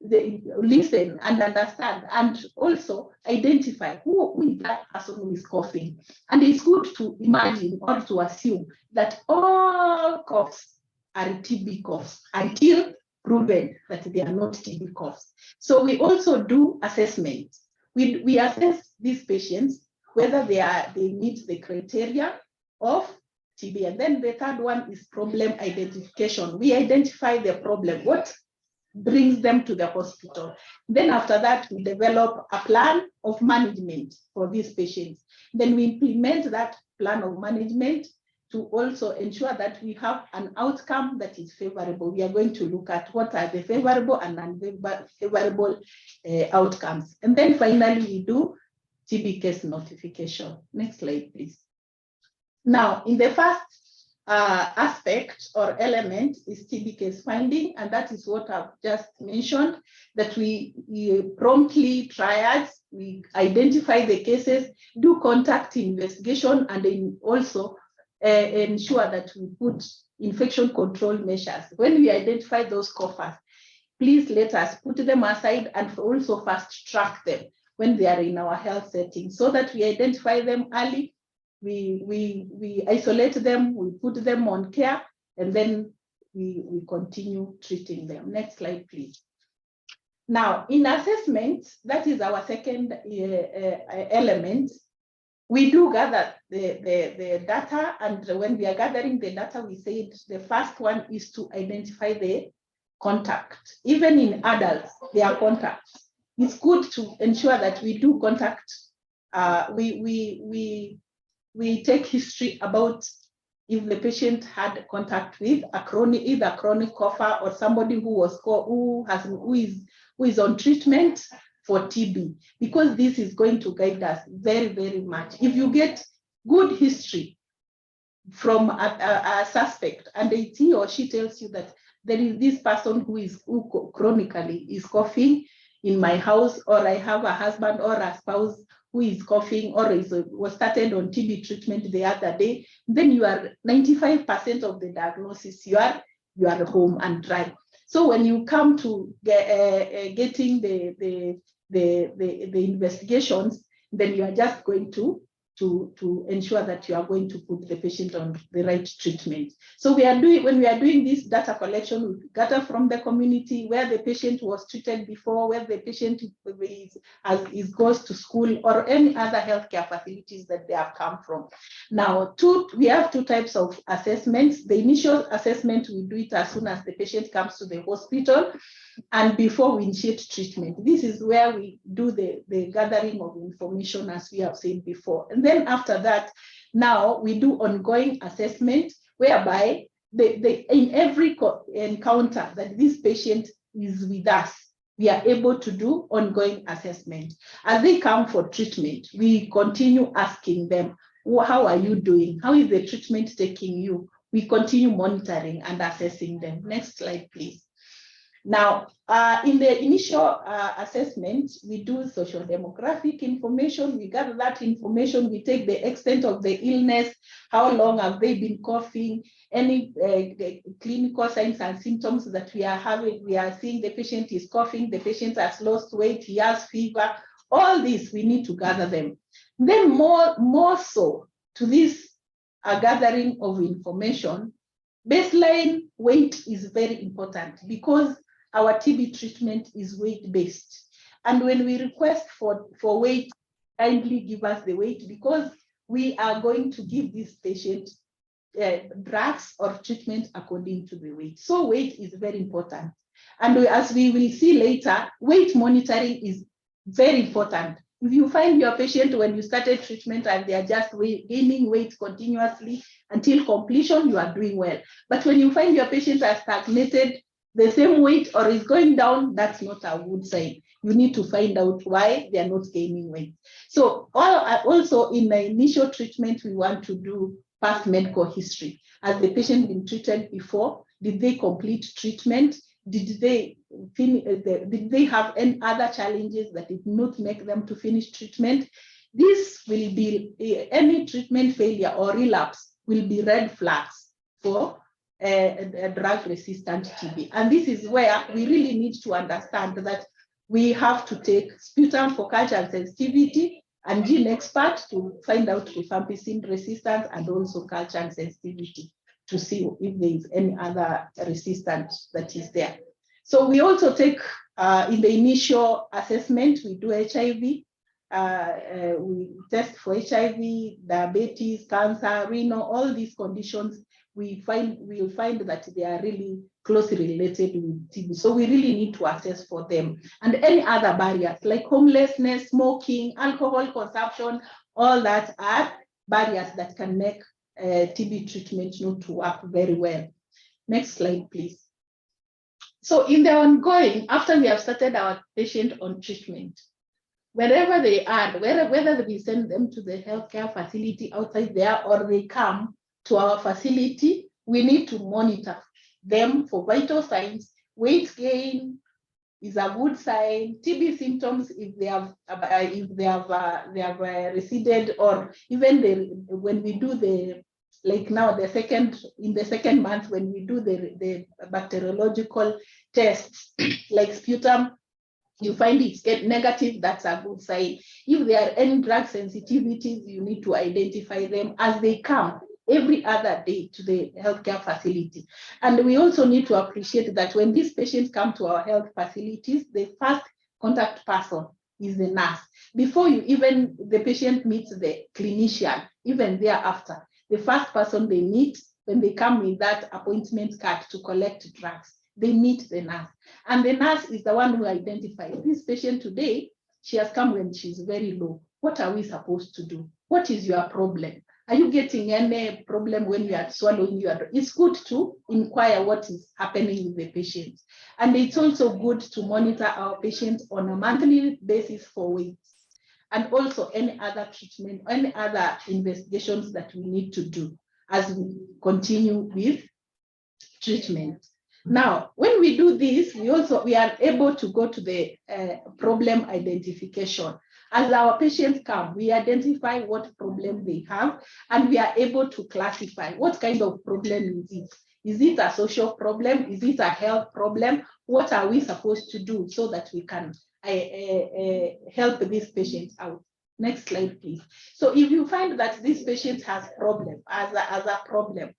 listen and understand and also identify who is that person who is coughing. And it's good to imagine or to assume that all coughs are TB coughs until proven that they are not TB coughs. So we also do assessment. We assess these patients whether they meet the criteria of TB. And then the third one is problem identification. We identify the problem, what brings them to the hospital. Then after that, we develop a plan of management for these patients. Then we implement that plan of management to also ensure that we have an outcome that is favorable. We are going to look at what are the favorable and unfavorable outcomes. And then finally, we do TB case notification. Next slide, please. Now, in the first aspect or element is TB case finding, and that is what I've just mentioned, that we promptly triage, we identify the cases, do contact investigation, and then also ensure that we put infection control measures. When we identify those coughers, please let us put them aside and also fast track them when they are in our health setting so that we identify them early. We isolate them, we put them on care, and then we continue treating them. Next slide, please. Now, in assessment, that is our second element. We do gather the data, and when we are gathering the data, we said the first one is to identify the contact. Even in adults, there are contacts. It's good to ensure that we do contact. We take history about if the patient had contact with either chronic cougher or somebody who is on treatment for TB, because this is going to guide us very, very much. If you get good history from a suspect, and he or she tells you that there is this person who chronically is coughing in my house, or I have a husband or a spouse who is coughing or was started on TB treatment the other day, then you are 95% of the diagnosis, you are home and dry. So when you come to getting the investigations, then you are just going to ensure that you are going to put the patient on the right treatment. So when we are doing this data collection, we gather from the community where the patient was treated before, where the patient goes to school or any other healthcare facilities that they have come from. Now, we have two types of assessments. The initial assessment, we do it as soon as the patient comes to the hospital and before we initiate treatment. This is where we do the gathering of information, as we have said before. And then after that, now we do ongoing assessment, whereby in every encounter that this patient is with us, we are able to do ongoing assessment. As they come for treatment, we continue asking them, how are you doing? How is the treatment taking you? We continue monitoring and assessing them. Next slide, please. Now, in the initial assessment, we do social demographic information. We gather that information. We take the extent of the illness, how long have they been coughing, any clinical signs and symptoms that we are having. We are seeing the patient is coughing, the patient has lost weight, he has fever. All this, we need to gather them. Then more so to this gathering of information, baseline weight is very important, because our TB treatment is weight-based. And when we request for weight, kindly give us the weight, because we are going to give this patient drugs or treatment according to the weight. So weight is very important. And as we will see later, weight monitoring is very important. If you find your patient when you started treatment and they are just gaining weight continuously until completion, you are doing well. But when you find your patient has stagnated the same weight or is going down, that's not a good sign. You need to find out why they are not gaining weight. So also in the initial treatment, we want to do past medical history. Has the patient been treated before? Did they complete treatment? Did they have any other challenges that did not make them to finish treatment? This will be any treatment failure or relapse will be red flags for a drug-resistant TB. And this is where we really need to understand that we have to take sputum for culture and sensitivity and gene expert to find out rifampicin resistance and also culture and sensitivity to see if there is any other resistance that is there. So we also take, in the initial assessment, we do HIV, we test for HIV, diabetes, cancer, renal, all these conditions. We'll find that they are really closely related with TB. So we really need to assess for them. And any other barriers like homelessness, smoking, alcohol consumption, all that are barriers that can make TB treatment not to work very well. Next slide, please. So in the ongoing, after we have started our patient on treatment, wherever they are, whether we send them to the healthcare facility outside there or they come to our facility, we need to monitor them for vital signs. Weight gain is a good sign. TB symptoms, if they have receded, or even when we do in the second month, when we do the bacteriological tests like sputum, you find it's negative, that's a good sign. If there are any drug sensitivities, you need to identify them as they come every other day to the healthcare facility. And we also need to appreciate that when these patients come to our health facilities, the first contact person is the nurse. Before the patient meets the clinician, even thereafter, the first person they meet when they come with that appointment card to collect drugs, they meet the nurse. And the nurse is the one who identifies this patient today. She has come when she's very low. What are we supposed to do? What is your problem? Are you getting any problem when you are swallowing your drug? It's good to inquire what is happening with the patient. And it's also good to monitor our patients on a monthly basis for weights, and also any other treatment, any other investigations that we need to do as we continue with treatment. Now, when we do this, we are able to go to the problem identification. As our patients come, we identify what problem they have, and we are able to classify what kind of problem is it. Is it a social problem? Is it a health problem? What are we supposed to do so that we can help these patients out? Next slide, please. So if you find that this patient has problem as a problem,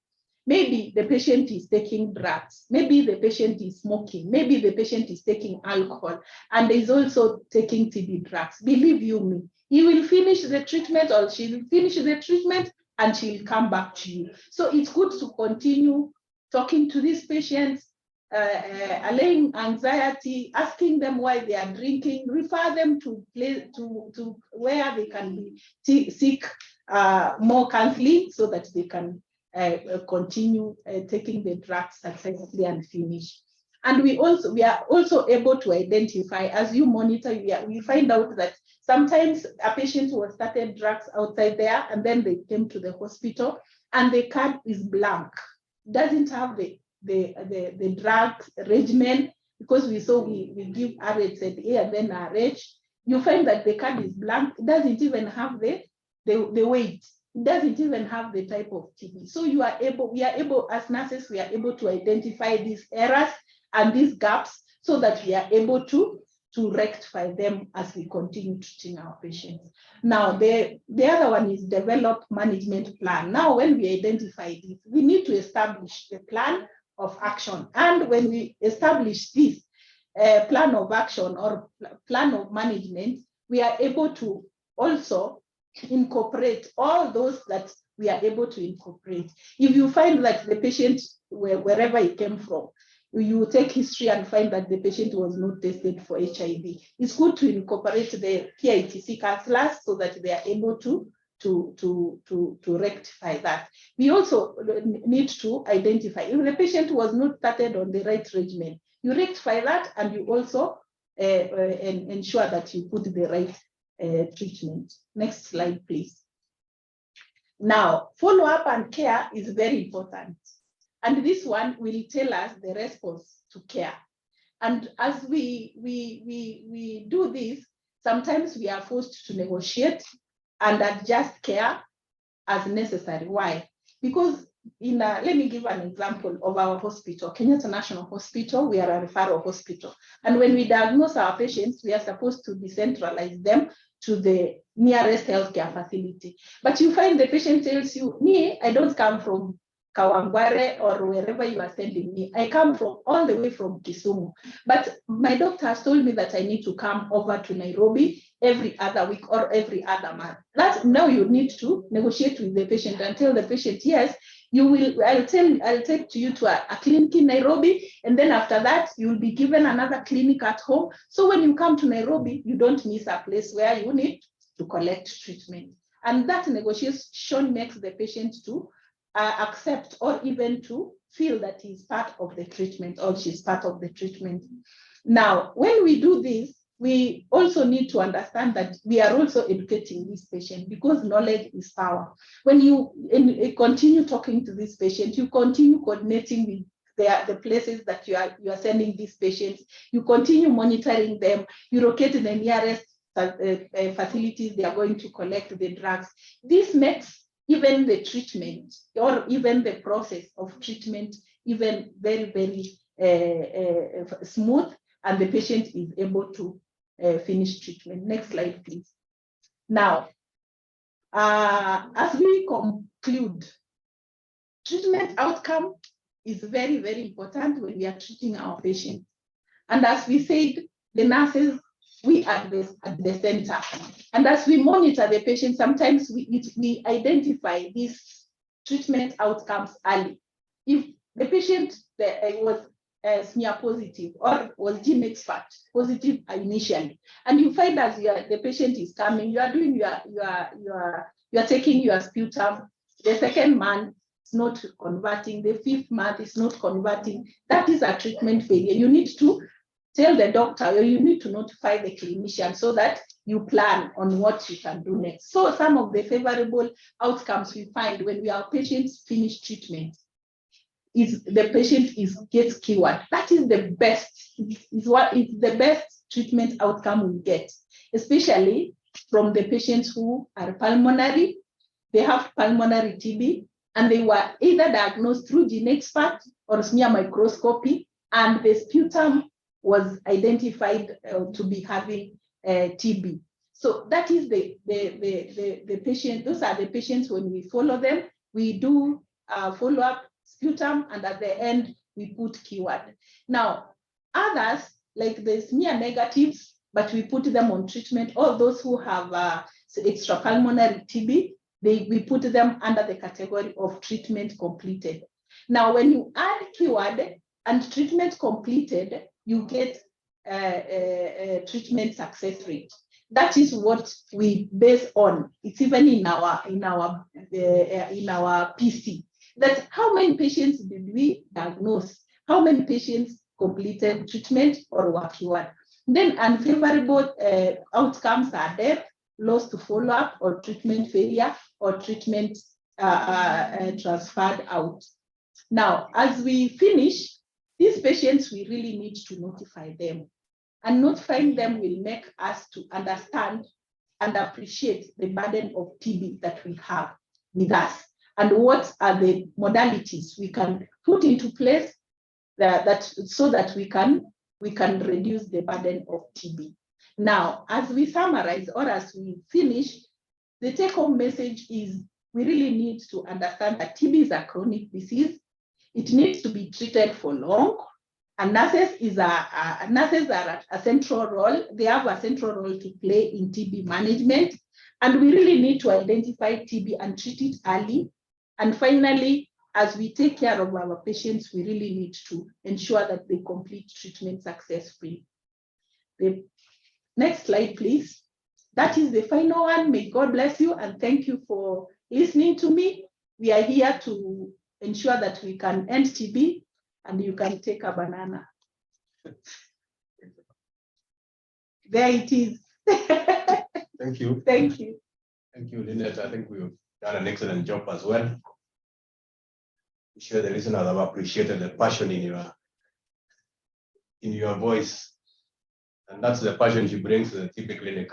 maybe the patient is taking drugs, maybe the patient is smoking, maybe the patient is taking alcohol, and is also taking TB drugs. Believe you me, he will finish the treatment, or she will finish the treatment, and she will come back to you. So it's good to continue talking to these patients, allaying anxiety, asking them why they are drinking, refer them to where they can be seek more counseling so that they can continue taking the drugs successfully and finish. And we are also able to identify, as you monitor, we find out that sometimes a patient who has started drugs outside there, and then they came to the hospital and the card is blank, doesn't have the drug regimen, because we give RHZA and then RH. You find that the card is blank, it doesn't even have the weight. It doesn't even have the type of TB. So we are able, as nurses, we are able to identify these errors and these gaps so that we are able to rectify them as we continue treating our patients. Now, the other one is develop management plan. Now, when we identify this, we need to establish the plan of action. And when we establish this plan of action or plan of management, we are able to also incorporate all those that we are able to incorporate. If you find that the patient, wherever he came from, you take history and find that the patient was not tested for HIV, it's good to incorporate the PITC counselors so that they are able to rectify that. We also need to identify if the patient was not started on the right regimen. You rectify that, and you also ensure that you put the right treatment. Next slide, please. Now, follow-up and care is very important. And this one will tell us the response to care. And as we do this, sometimes we are forced to negotiate and adjust care as necessary. Why? Because let me give an example of our hospital, Kenyatta National Hospital. We are a referral hospital. And when we diagnose our patients, we are supposed to decentralize them to the nearest healthcare facility. But you find the patient tells you, me, I don't come from Kawangware or wherever you are sending me. I come from all the way from Kisumu. But my doctor has told me that I need to come over to Nairobi every other week or every other month. Now you need to negotiate with the patient and tell the patient, yes, I'll take you to a clinic in Nairobi, and then after that, you'll be given another clinic at home. So when you come to Nairobi, you don't miss a place where you need to collect treatment. And that negotiation makes the patient to accept or even to feel that he's part of the treatment or she's part of the treatment. Now, when we do this, we also need to understand that we are also educating this patient, because knowledge is power. When you continue talking to this patient, you continue coordinating with the places that you are sending these patients, you continue monitoring them, you locate the nearest facilities they are going to collect the drugs. This makes even the treatment or even the process of treatment even very, very smooth, and the patient is able to finish treatment. Next slide, please. Now, as we conclude, treatment outcome is very, very important when we are treating our patients. And as we said, the nurses, we are at the center. And as we monitor the patient, sometimes we identify these treatment outcomes early. If the patient was smear positive or was gene expert positive initially, and you find as the patient is coming, you are doing you are taking your sputum, The second month is not converting. The 5th month is not converting. That is a treatment failure. You need to tell the doctor, or you need to notify the clinician so that you plan on what you can do next. So some of the favorable outcomes we find when our patients finish treatment is the patient gets cured. That is the best. Is the best treatment outcome we get, especially from the patients who are pulmonary. They have pulmonary TB, and they were either diagnosed through GeneXpert or smear microscopy, and the sputum was identified to be having TB. So that is the patient. Those are the patients. When we follow them, we do follow-up sputum, and at the end we put cured. Now, others like the smear negatives, but we put them on treatment. All those who have extrapulmonary TB, we put them under the category of treatment completed. Now, when you add cured and treatment completed, you get a treatment success rate. That is what we base on. It's even in our PC. That how many patients did we diagnose? How many patients completed treatment or were cured? Then unfavorable outcomes are death, loss to follow-up, or treatment failure, or treatment transferred out. Now, as we finish, these patients, we really need to notify them. And notifying them will make us to understand and appreciate the burden of TB that we have with us, and what are the modalities we can put into place so that we can reduce the burden of TB. Now, as we summarize or as we finish, the take-home message is we really need to understand that TB is a chronic disease. It needs to be treated for long, and nurses are a central role. They have a central role to play in TB management, and we really need to identify TB and treat it early. And finally, as we take care of our patients, we really need to ensure that they complete treatment successfully. The next slide, please. That is the final one. May God bless you, and thank you for listening to me. We are here to ensure that we can end TB, and you can take a banana. There it is. Thank you. Thank you. Thank you, Lynette. I think we've done an excellent job as well. I'm sure the listeners have appreciated the passion in your voice. And that's the passion she brings to the TB clinic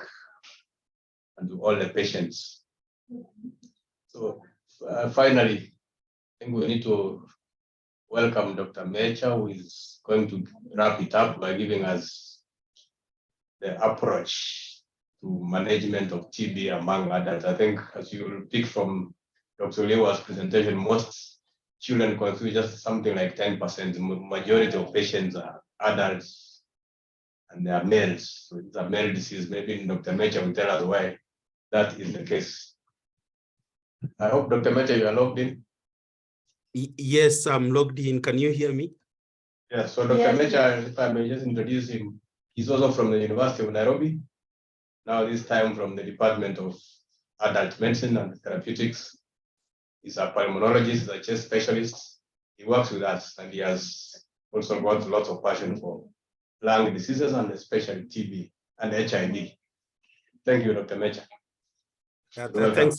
and to all the patients. So finally, I think we need to welcome Dr. Mecha, who is going to wrap it up by giving us the approach to management of TB among adults. I think, as you will pick from Dr. Lewa's presentation, most children constitute just something like 10%. The majority of patients are adults and they are males. So it's a male disease. Maybe Dr. Mecha will tell us why that is the case. I hope, Dr. Mecha, you are logged in. Yes, I'm logged in. Can you hear me? Yes, so Dr. Yes. Mecha, if I may just introduce him, he's also from the University of Nairobi. Now this time from the Department of Adult Medicine and Therapeutics. He's a pulmonologist, he's a chest specialist. He works with us, and he has also got lots of passion for lung diseases and especially TB and HIV. Thank you, Dr. Mecha. Thanks.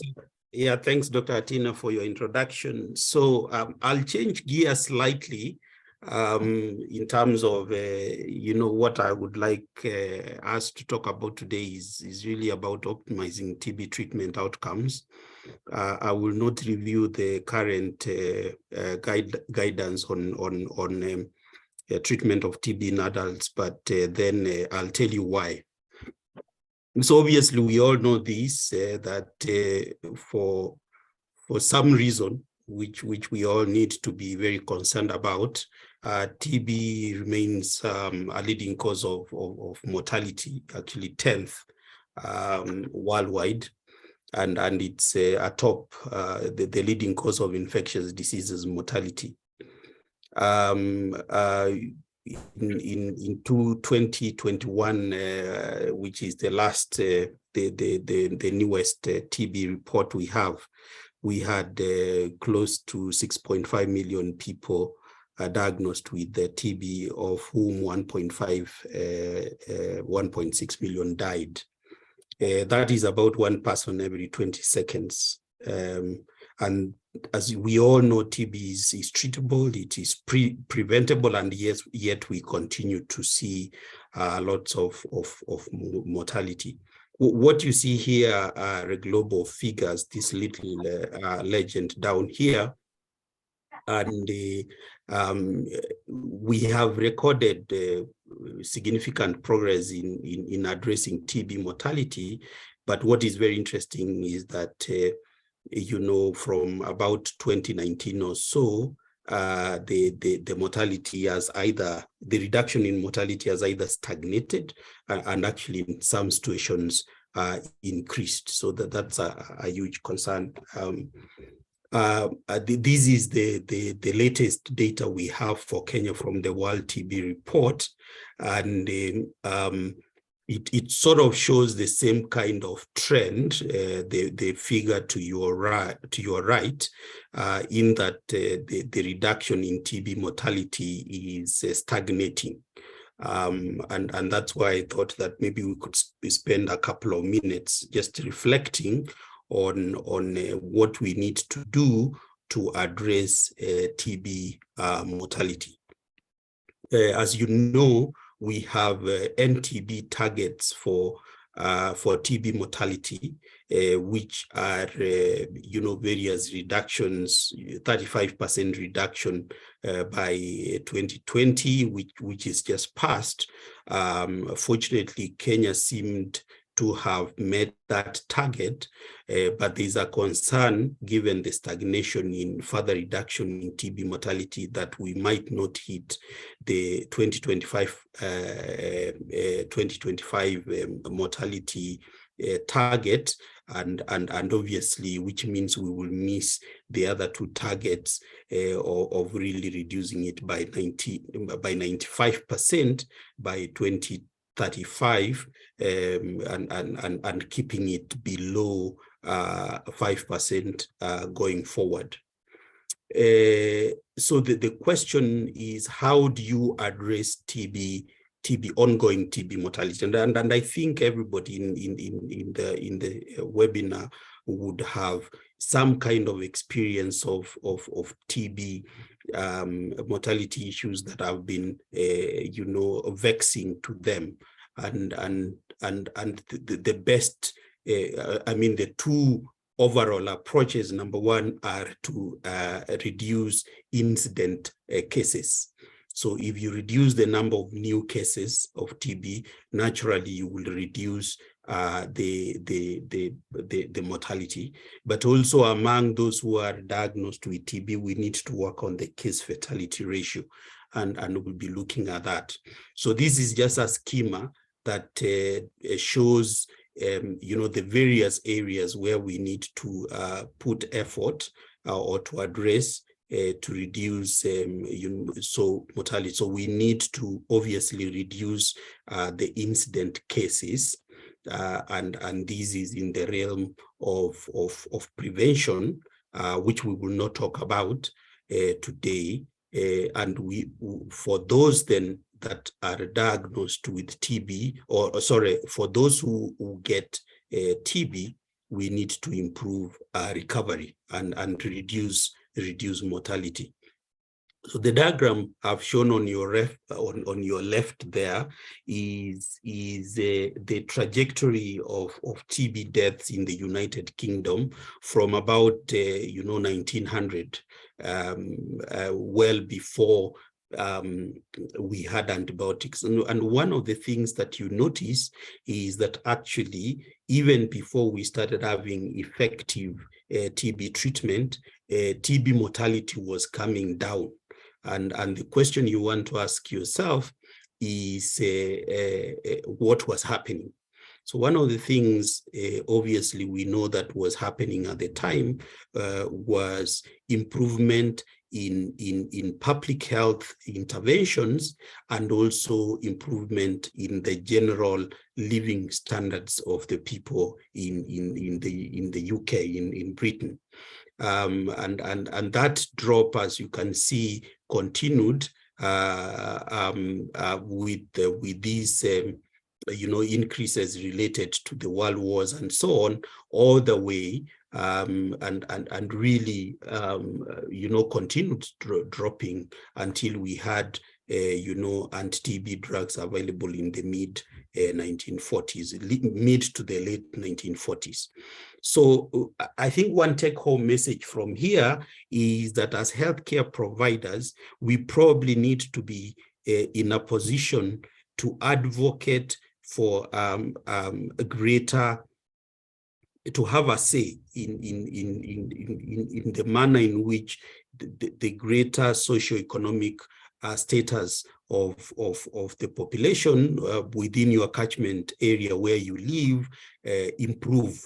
Yeah, thanks, Dr. Atina, for your introduction. So I'll change gears slightly in terms of, what I would like us to talk about today is really about optimizing TB treatment outcomes. I will not review the current guidance on treatment of TB in adults, but then I'll tell you why. So obviously we all know this, that for some reason, which we all need to be very concerned about, TB remains a leading cause of mortality, actually 10th worldwide, and it's atop the leading cause of infectious diseases mortality. In 2021, which is the last, the newest TB report we have, we had close to 6.5 million people diagnosed with the TB, of whom 1.6 million died. That is about one person every 20 seconds. And as we all know, TB is treatable, it is preventable, and yet we continue to see lots of mortality. What you see here are global figures, this little legend down here. And we have recorded significant progress in addressing TB mortality. But what is very interesting is that, you know, from about 2019 or so, the mortality has the reduction in mortality has either stagnated and actually in some situations increased. So that's a huge concern. This is the latest data we have for Kenya from the World TB Report, and it sort of shows the same kind of trend. The figure to your right, in that the reduction in TB mortality is stagnating. And that's why I thought that maybe we could spend a couple of minutes just reflecting on what we need to do to address TB mortality. As you know, we have NTB targets for TB mortality, which are you know, various reductions, 35% reduction by 2020, which is just passed. Fortunately, Kenya seemed to have met that target, but there's a concern given the stagnation in further reduction in TB mortality that we might not hit the 2025 mortality target, and obviously, which means we will miss the other two targets of really reducing it by 95% by 2035, and keeping it below 5% going forward. So the question is, how do you address ongoing TB mortality? And I think everybody in the webinar would have some kind of experience of TB mortality issues that have been you know, vexing to them. And the best, I mean, the two overall approaches, number one, are to reduce incident cases. So if you reduce the number of new cases of TB, naturally you will reduce the mortality. But also among those who are diagnosed with TB, we need to work on the case fatality ratio, and we'll be looking at that. So this is just a schema that shows you know, the various areas where we need to put effort or to address to reduce mortality. So we need to obviously reduce the incident cases, and this is in the realm of prevention, which we will not talk about today. And for those then that are diagnosed with TB, or sorry, for those who get TB, we need to improve recovery and reduce mortality. So the diagram I've shown on your left there is the trajectory of TB deaths in the United Kingdom from about 1900, well before we had antibiotics. And one of the things that you notice is that actually, even before we started having effective TB treatment, TB mortality was coming down. And the question you want to ask yourself is what was happening? So one of the things, obviously, we know that was happening at the time was improvement in public health interventions, and also improvement in the general living standards of the people in the UK, in Britain. And that drop, as you can see, continued with these increases related to the world wars and so on, all the way, and really continued dropping until we had anti-TB drugs available in the mid 1940s, mid to the late 1940s. So I think one take-home message from here is that as healthcare providers, we probably need to be in a position to advocate for a greater, to have a say in the manner in which the greater socioeconomic status of the population within your catchment area where you live improve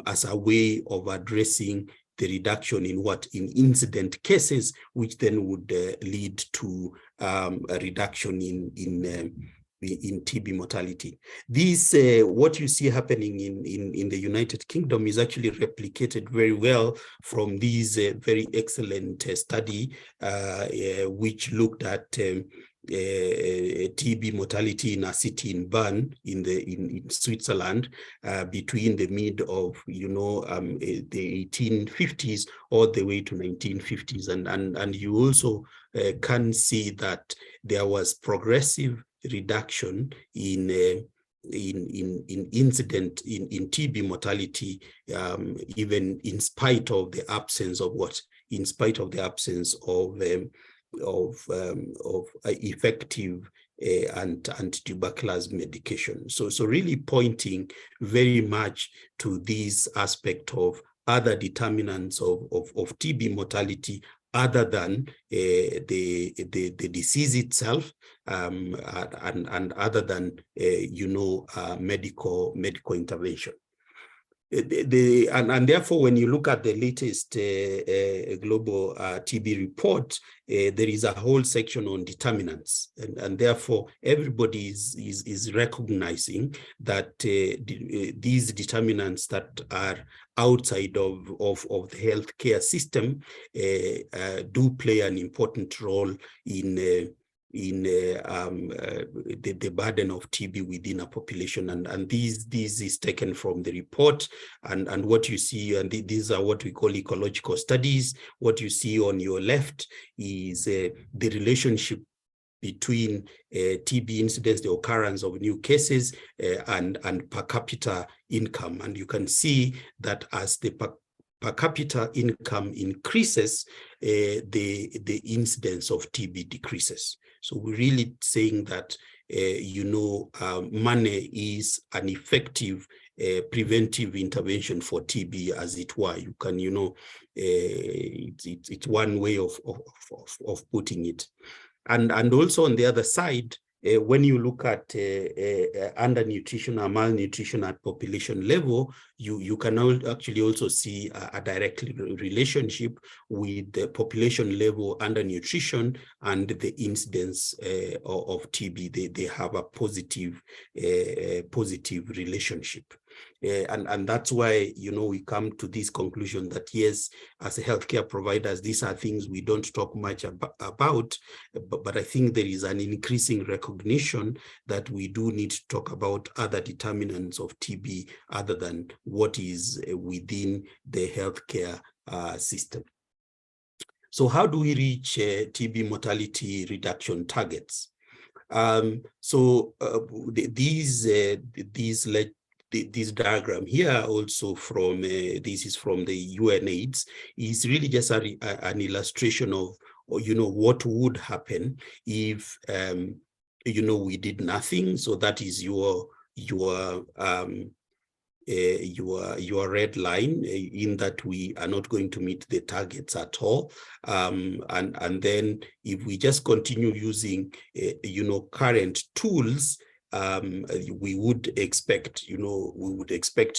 as a way of addressing the reduction in incident cases, which then would lead to a reduction in TB mortality. This, what you see happening in the United Kingdom is actually replicated very well from this very excellent study, which looked at TB mortality in a city in Bern in Switzerland between the mid of the 1850s all the way to 1950s, and you also can see that there was progressive reduction in incident in TB mortality, even in spite of the absence of effective anti-tuberculosis medication. So really pointing very much to this aspect of other determinants of TB mortality other than the disease itself, and other than medical intervention. And therefore, when you look at the latest global TB report, there is a whole section on determinants, and therefore everybody is recognizing that these determinants that are outside of the healthcare system do play an important role in the burden of TB within a population, and this is taken from the report, and what you see, and these are what we call ecological studies. What you see on your left is the relationship between TB incidence, the occurrence of new cases, and per capita income, and you can see that as the per capita income increases, the incidence of TB decreases. So we're really saying that, money is an effective preventive intervention for TB, as it were. You can, it's one way of putting it. And also on the other side, when you look at undernutrition or malnutrition at population level, you can actually also see a direct relationship with the population level undernutrition and the incidence of TB. They have a positive relationship. And that's why, we come to this conclusion that, yes, as a healthcare providers, these are things we don't talk much about, but I think there is an increasing recognition that we do need to talk about other determinants of TB other than what is within the healthcare system. So how do we reach TB mortality reduction targets? This diagram here also from, this is from the UoN, is really just an illustration of, what would happen if, we did nothing. So that is your red line, in that we are not going to meet the targets at all. And then if we just continue using, current tools, we would expect,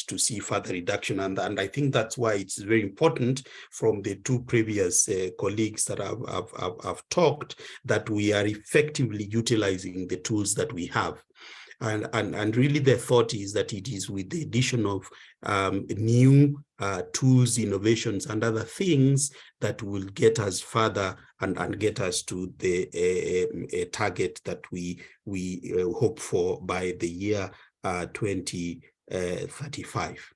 to see further reduction. And I think that's why it's very important from the two previous colleagues that have talked, that we are effectively utilizing the tools that we have. And really the thought is that it is with the addition of new tools, innovations, and other things that will get us further and get us to the target that we hope for by the year 2035.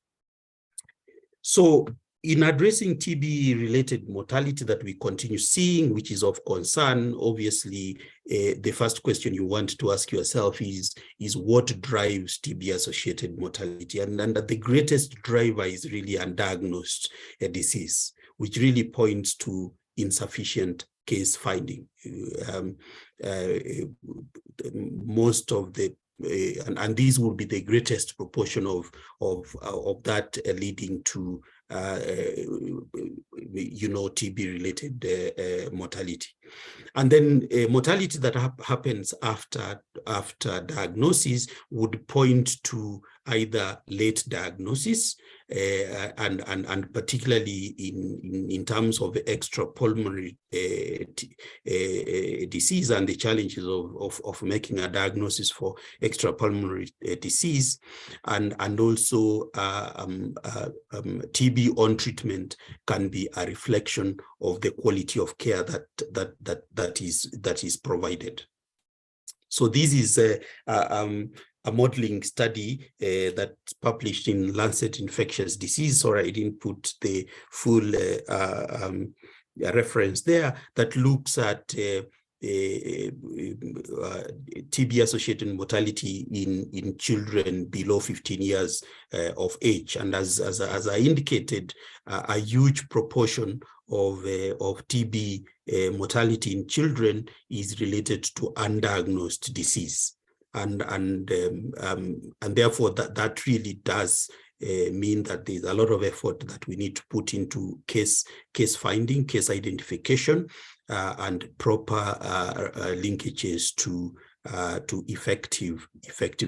So in addressing TB-related mortality that we continue seeing, which is of concern, obviously, the first question you want to ask yourself is what drives TB-associated mortality? And the greatest driver is really undiagnosed disease, which really points to insufficient case finding. Most of the and these will be the greatest proportion of that leading to TB-related mortality. And then mortality that happens after diagnosis would point to either late diagnosis and particularly in terms of extrapulmonary disease and the challenges of making a diagnosis for extrapulmonary disease, and also TB on treatment can be a reflection of the quality of care that is provided. So this is a modeling study that's published in Lancet Infectious Disease. Sorry, I didn't put the full reference there, that looks at TB-associated mortality in children below 15 years of age. And as I indicated, a huge proportion of TB mortality in children is related to undiagnosed disease. And therefore that really does mean that there's a lot of effort that we need to put into case finding, case identification, and proper linkages to effective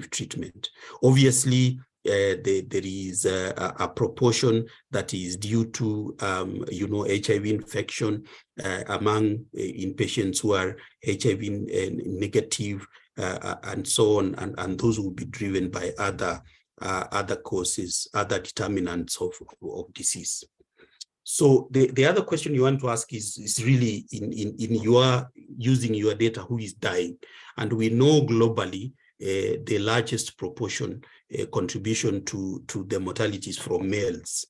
treatment. Obviously, there is a proportion that is due to HIV infection in patients who are HIV negative, and so on, and those will be driven by other causes, other determinants of disease. So the other question you want to ask is really in your using your data, who is dying? And we know globally the largest proportion contribution to the mortalities from males.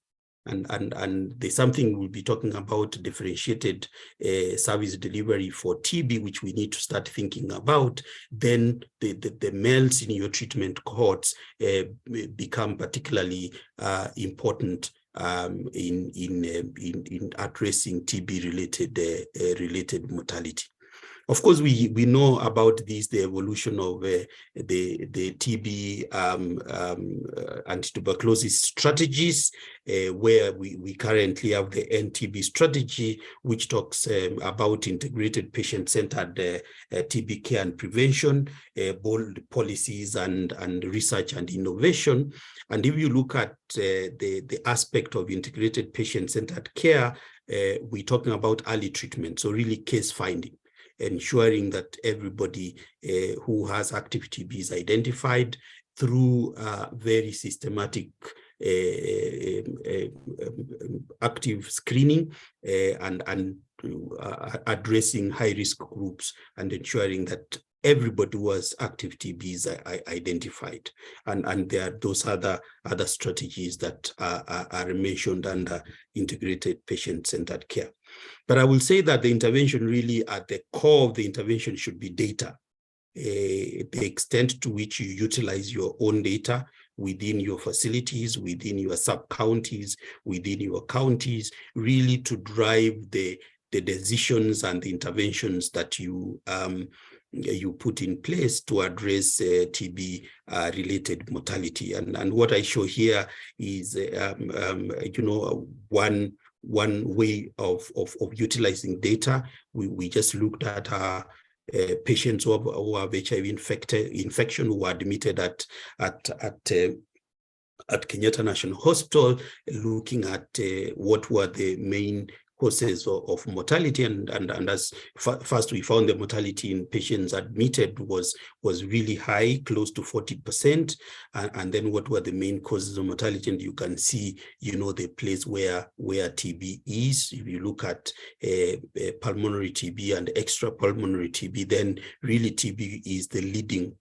And there's something we'll be talking about, differentiated service delivery for TB, which we need to start thinking about. Then the males in your treatment cohorts become particularly important in addressing TB-related mortality. Of course, we know about this, the evolution of the TB anti-tuberculosis strategies, where we currently have the NTB strategy, which talks about integrated patient-centered TB care and prevention, bold policies and research and innovation. And if you look at the aspect of integrated patient-centered care, we're talking about early treatment, so really case finding, ensuring that everybody who has active TB is identified through very systematic active screening and addressing high-risk groups and ensuring that everybody who has active TB is identified. And there are those other strategies that are mentioned under integrated patient-centered care. But I will say that the intervention really at the core of the intervention should be data. The extent to which you utilize your own data within your facilities, within your sub-counties, within your counties, really to drive the decisions and the interventions that you put in place to address TB-related mortality. And what I show here is, one way of utilizing data. We just looked at patients who have HIV infection who were admitted at Kenyatta National Hospital, looking at what were the main causes of mortality, and as first we found the mortality in patients admitted was really high, close to 40%, and then what were the main causes of mortality, and you can see, you know, the place where TB is. If you look at pulmonary TB and extrapulmonary TB, then really TB is the leading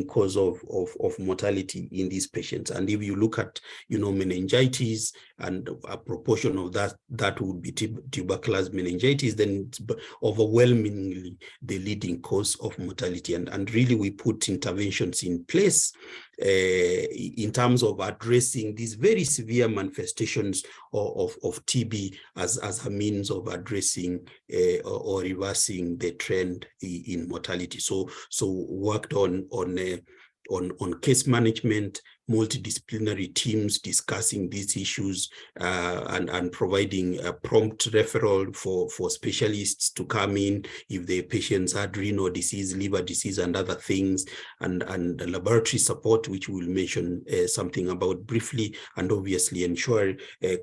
cause of mortality in these patients. And if you look at, you know, meningitis, and a proportion of that would be tuberculous meningitis, then it's overwhelmingly the leading cause of mortality. And really we put interventions in place in terms of addressing these very severe manifestations of TB as a means of addressing or reversing the trend in mortality. So worked on case management, multidisciplinary teams discussing these issues, and providing a prompt referral for specialists to come in if the patients had renal disease, liver disease, and other things, and laboratory support, which we'll mention something about briefly, and obviously ensure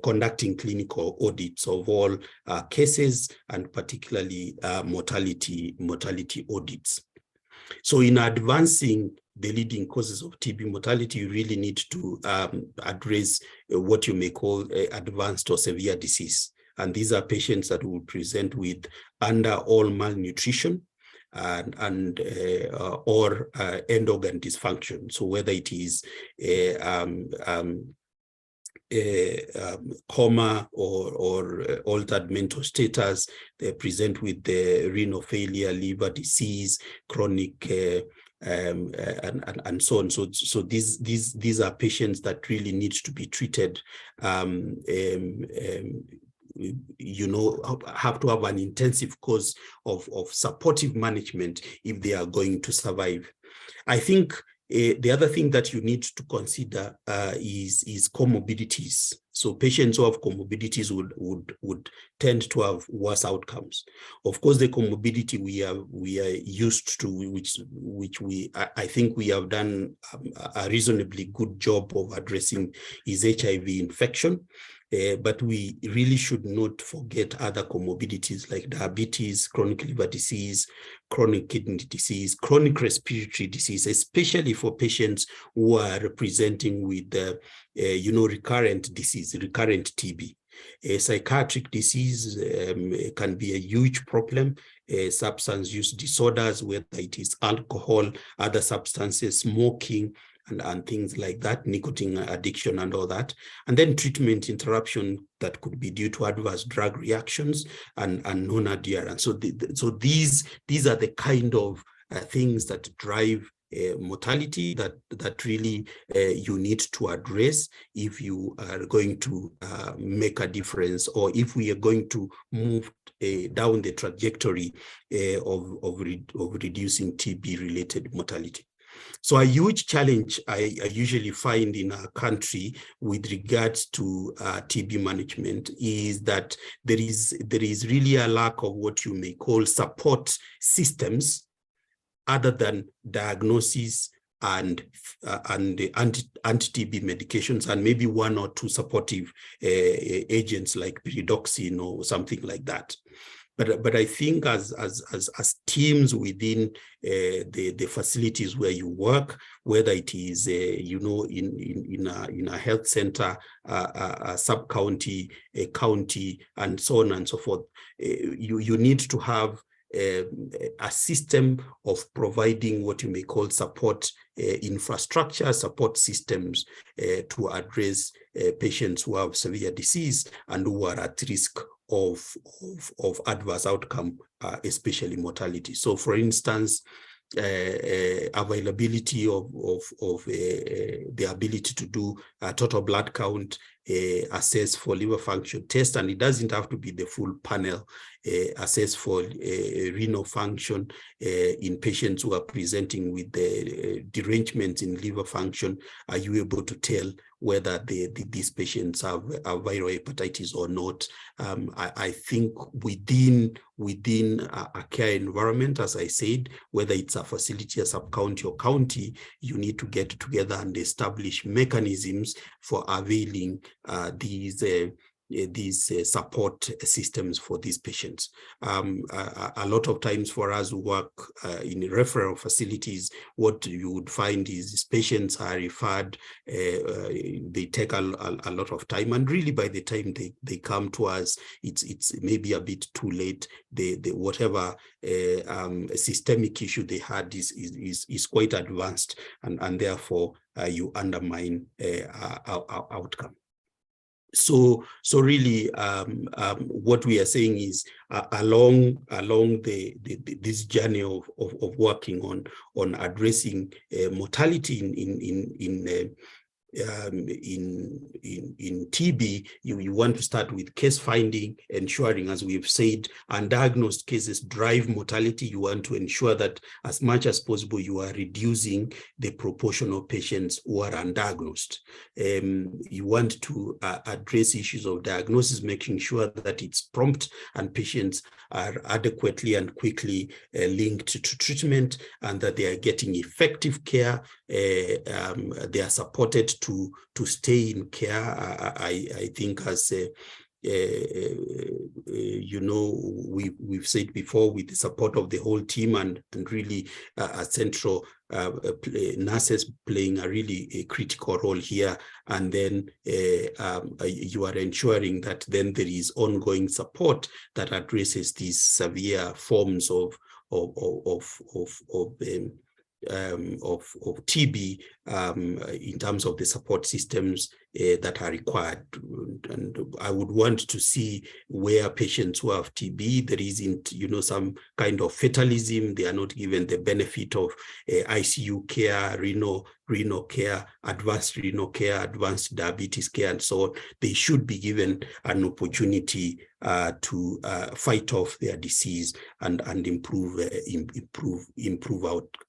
conducting clinical audits of all cases, and particularly mortality audits. So in advancing the leading causes of TB mortality, you really need to address what you may call advanced or severe disease. And these are patients that will present with all malnutrition or end organ dysfunction. So whether it is coma or altered mental status, they present with the renal failure, liver disease, chronic and so on. So these are patients that really need to be treated. You know, have to have an intensive course of supportive management if they are going to survive. I think the other thing that you need to consider is comorbidities. So patients who have comorbidities would tend to have worse outcomes. Of course, the comorbidity we are used to, which I think we have done a reasonably good job of addressing, is HIV infection. But we really should not forget other comorbidities like diabetes, chronic liver disease, chronic kidney disease, chronic respiratory disease, especially for patients who are presenting with, you know, recurrent disease, recurrent TB. Psychiatric disease can be a huge problem. Substance use disorders, whether it is alcohol, other substances, smoking, and things like that, nicotine addiction and all that. And then treatment interruption that could be due to adverse drug reactions and non-adherence. So these are the kind of things that drive mortality that really you need to address if you are going to make a difference, or if we are going to move down the trajectory of reducing TB-related mortality. So a huge challenge I usually find in our country with regards to TB management is that there is really a lack of what you may call support systems other than diagnosis and anti-TB medications, and maybe one or two supportive agents like pyridoxine or something like that. But I think as teams within the facilities where you work, whether it is you know, in a health center, a sub-county, a county, and so on and so forth, you need to have a system of providing what you may call support infrastructure, support systems to address patients who have severe disease and who are at risk of adverse outcome, especially mortality. So, for instance, availability of the ability to do a total blood count assess for liver function test, and it doesn't have to be the full panel assess for renal function in patients who are presenting with the derangements in liver function. Are you able to tell whether these patients have viral hepatitis or not? I think within a care environment, as I said, whether it's a facility, a sub-county or county, you need to get together and establish mechanisms for availing these support systems for these patients. A lot of times for us who work in referral facilities, what you would find is these patients are referred, they take a lot of time, and really by the time they come to us, it's maybe a bit too late. Whatever systemic issue they had is quite advanced, and therefore you undermine our outcome. So really, what we are saying is along this journey of working on addressing mortality in TB, you want to start with case finding, ensuring, as we've said, undiagnosed cases drive mortality. You want to ensure that as much as possible you are reducing the proportion of patients who are undiagnosed. You want to address issues of diagnosis, making sure that it's prompt and patients are adequately and quickly linked to treatment, and that they are getting effective care. They are supported to stay in care. I think, as you know, we've said before, with the support of the whole team and really a central nurses playing a really critical role here, and then you are ensuring that then there is ongoing support that addresses these severe forms of TB in terms of the support systems that are required. And I would want to see where patients who have TB, there isn't, some kind of fatalism. They are not given the benefit of ICU care, renal care, advanced renal care, advanced diabetes care, and so on. They should be given an opportunity to fight off their disease and improve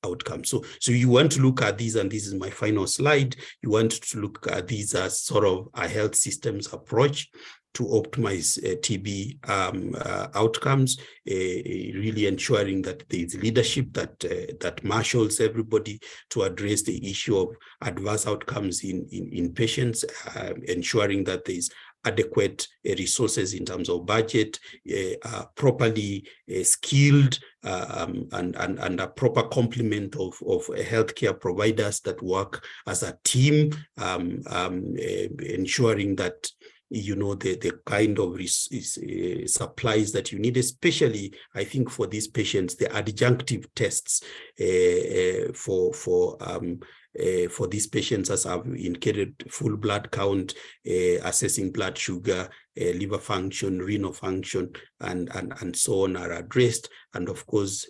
outcomes. So you want to look at these, and this is my final slide. You want to look at these as sort of a health systems approach to optimize TB outcomes, really ensuring that there is leadership that marshals everybody to address the issue of adverse outcomes in patients, ensuring that there is adequate resources in terms of budget, properly skilled and a proper complement of healthcare providers that work as a team, ensuring that the kind of supplies that you need, especially, I think, for these patients, the adjunctive tests for these patients, as I've indicated, full blood count, assessing blood sugar, liver function, renal function, and so on are addressed. And of course,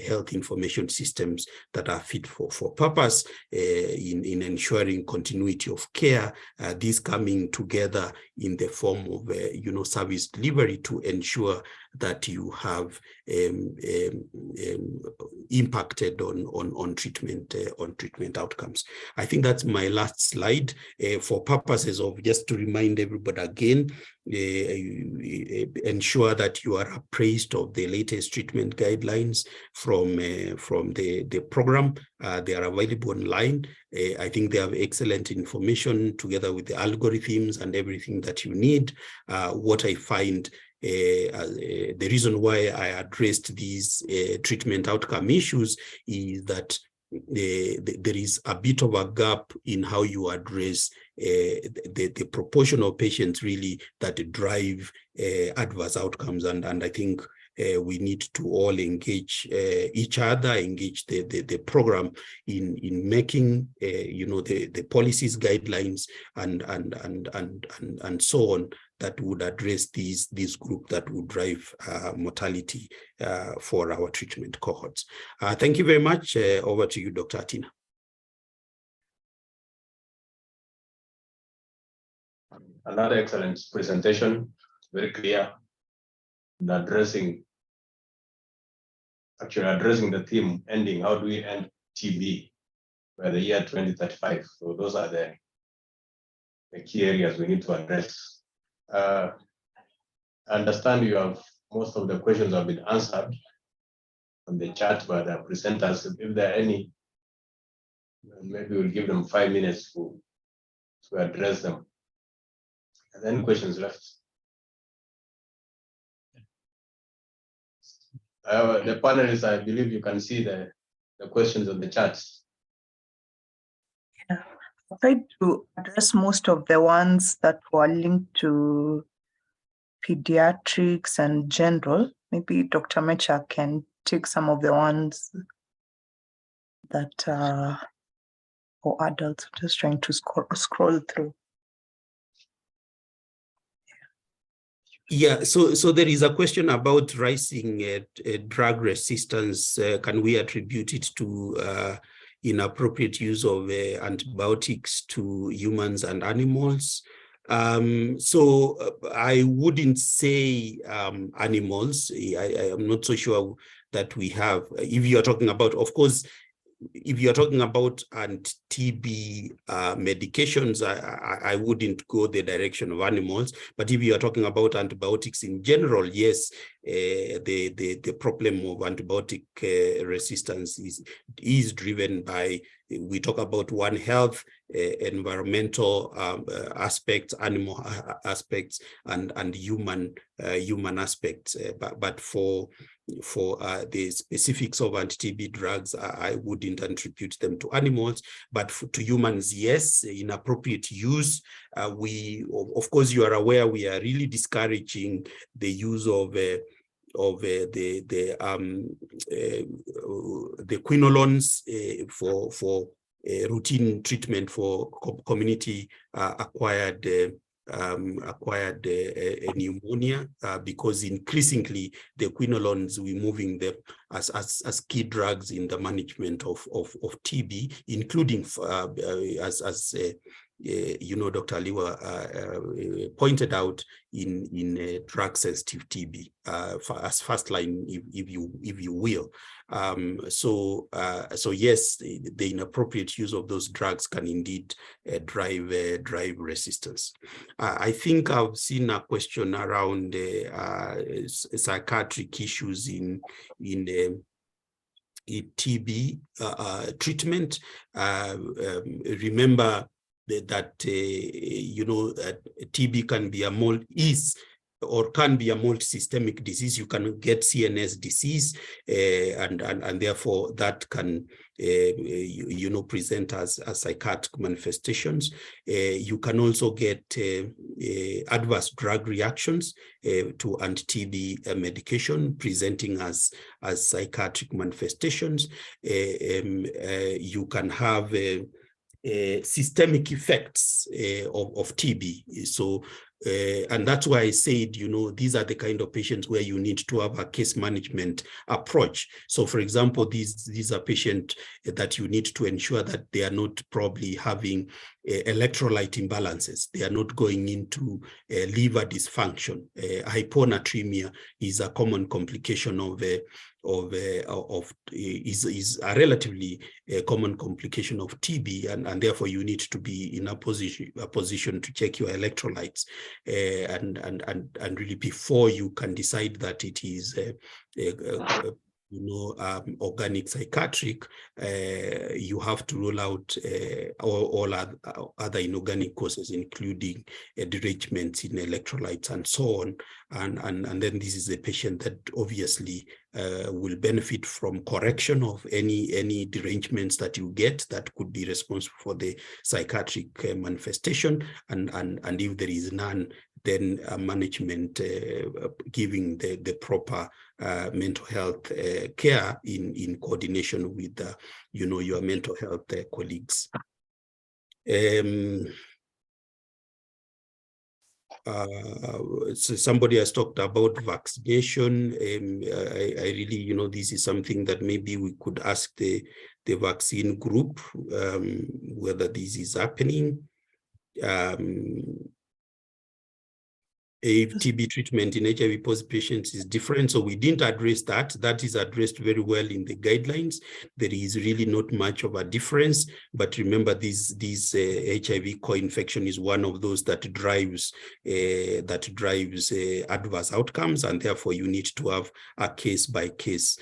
health information systems that are fit for purpose in ensuring continuity of care, these coming together in the form of service delivery to ensure that you have impacted on treatment outcomes. I think that's my last slide. For purposes of just to remind everybody again, ensure that you are appraised of the latest treatment guidelines from the program. They are available online. I think they have excellent information together with the algorithms and everything that you need. What I find the reason why I addressed these treatment outcome issues is that there is a bit of a gap in how you address the proportion of patients really that drive adverse outcomes, and I think we need to all engage each other, engage the program in making the policies, guidelines, and so on that would address these groups that would drive mortality for our treatment cohorts. Thank you very much. Over to you, Dr. Atina. Another excellent presentation, very clear, and addressing the theme ending, how do we end TB by the year 2035? So those are the key areas we need to address. I understand you have, most of the questions have been answered on the chat by the presenters. If there are any, maybe we'll give them 5 minutes to address them. And then questions left. The panelists, I believe you can see the questions on the chat. Yeah, I tried to address most of the ones that were linked to pediatrics and general. Maybe Dr. Mecha can take some of the ones that are for adults. Just trying to scroll through. Yeah, so there is a question about rising drug resistance. Can we attribute it to inappropriate use of antibiotics to humans and animals? So I wouldn't say animals. I am not so sure that we have. If you are talking about, of course, if you're talking about anti-TB medications, I wouldn't go the direction of animals. But if you are talking about antibiotics in general, yes, the problem of antibiotic resistance is driven by, we talk about One Health, environmental aspects, animal aspects, and human aspects. But for the specifics of anti-TB drugs, I wouldn't attribute them to animals, but to humans, yes, inappropriate use. Of course, you are aware, we are really discouraging the use of the quinolones for routine treatment for community acquired pneumonia, because increasingly the quinolones, we're moving them as key drugs in the management of TB, including as you know, Dr. Aliwa pointed out, in drug sensitive TB as first line, if you will. So yes, the inappropriate use of those drugs can indeed drive resistance. I think I've seen a question around psychiatric issues in TB treatment. Remember that you know, TB can be can be a multi-systemic disease. You can get CNS disease, and therefore that can you know, present as psychiatric manifestations. You can also get adverse drug reactions to anti-TB medication, presenting as psychiatric manifestations. You can have systemic effects of TB. So, and that's why I said, you know, these are the kind of patients where you need to have a case management approach. So, for example, these are patients that you need to ensure that they are not probably having electrolyte imbalances. They are not going into liver dysfunction. Hyponatremia is a common complication is a relatively common complication of TB, and therefore you need to be in a position to check your electrolytes, and really before you can decide that it is you know, organic psychiatric, you have to rule out all other inorganic causes, including derangements in electrolytes and so on. And then this is a patient that obviously will benefit from correction of any derangements that you get that could be responsible for the psychiatric manifestation. And if there is none, then management giving the proper mental health care in coordination with you know, your mental health colleagues. So somebody has talked about vaccination. I really, you know, this is something that maybe we could ask the vaccine group whether this is happening. TB treatment in HIV positive patients is different. So we didn't address that. That is addressed very well in the guidelines. There is really not much of a difference. But remember, this HIV co-infection is one of those that drives adverse outcomes, and therefore you need to have a case-by-case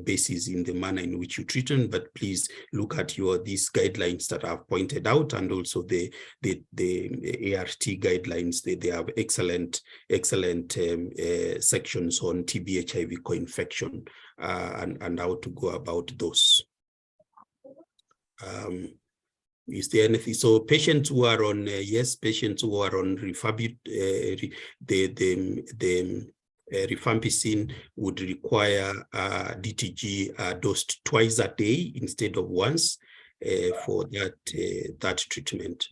basis in the manner in which you treat them. But please look at these guidelines that I've pointed out, and also the ART guidelines. They have excellent sections on TB HIV co-infection and how to go about those. Is there anything? So patients who are on patients who are on rifampicin would require DTG dosed twice a day instead of once for that treatment.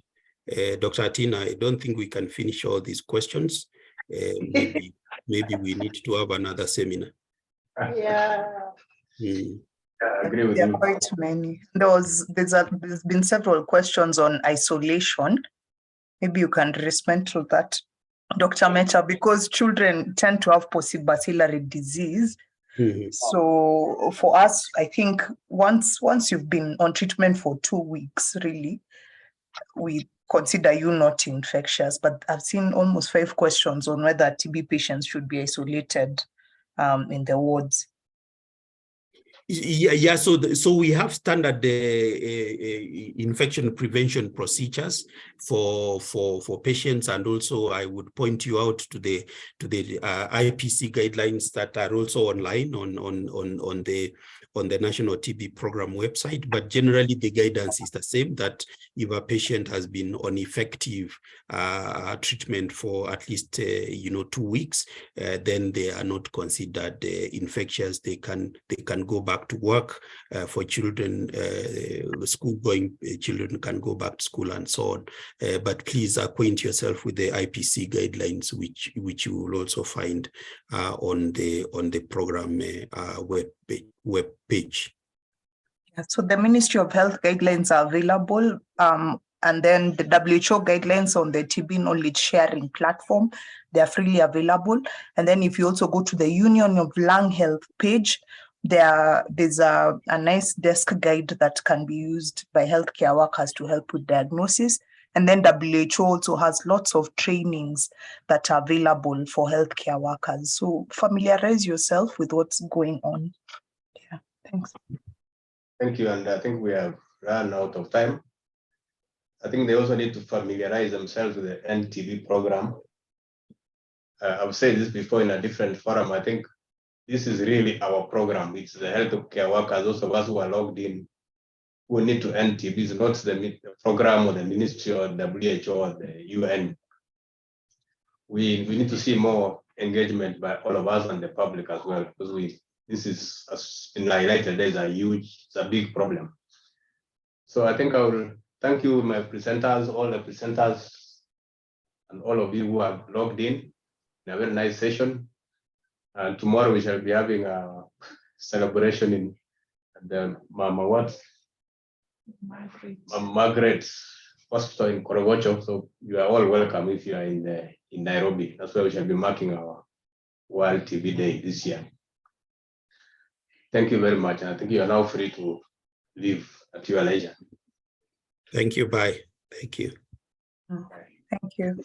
Dr. Atina, I don't think we can finish all these questions. Maybe we need to have another seminar. Yeah. I agree with There you. are quite many. There's been several questions on isolation. Maybe you can respond to that, Dr. Mehta, because children tend to have possibacillary disease. So for us, I think once you've been on treatment for 2 weeks, really, we consider you not infectious. But I've seen almost 5 questions on whether TB patients should be isolated in the wards. Yeah. So we have standard infection prevention procedures for patients, and also I would point you out to the IPC guidelines that are also online on the National TB Program website. But generally, the guidance is the same, that if a patient has been on effective treatment for at least 2 weeks, then they are not considered infectious. They can go back to work. For children, school-going children can go back to school and so on. But please acquaint yourself with the IPC guidelines, which you will also find on the program web page. So the Ministry of Health guidelines are available, and then the WHO guidelines on the TB knowledge sharing platform, they are freely available. And then if you also go to the Union of Lung Health page, there's a nice desk guide that can be used by healthcare workers to help with diagnosis. And then WHO also has lots of trainings that are available for healthcare workers. So familiarize yourself with what's going on. Yeah, thanks. Thank you, and I think we have run out of time. I think they also need to familiarize themselves with the NTB program. I've said this before in a different forum. I think this is really our program. It's the healthcare workers, those of us who are logged in, who need to end TB. It's not the program or the ministry or WHO or the UoN. We need to see more engagement by all of us and the public as well, because this is, as been highlighted, it's a big problem. So I think I will thank you, my presenters, all the presenters, and all of you who have logged in a very nice session. And tomorrow we shall be having a celebration in the Margaret Hospital in Korogocho. So you are all welcome if you are in Nairobi. That's where we shall be marking our World TB Day this year. Thank you very much. And I think you are now free to leave at your leisure. Thank you. Bye. Thank you. Thank you.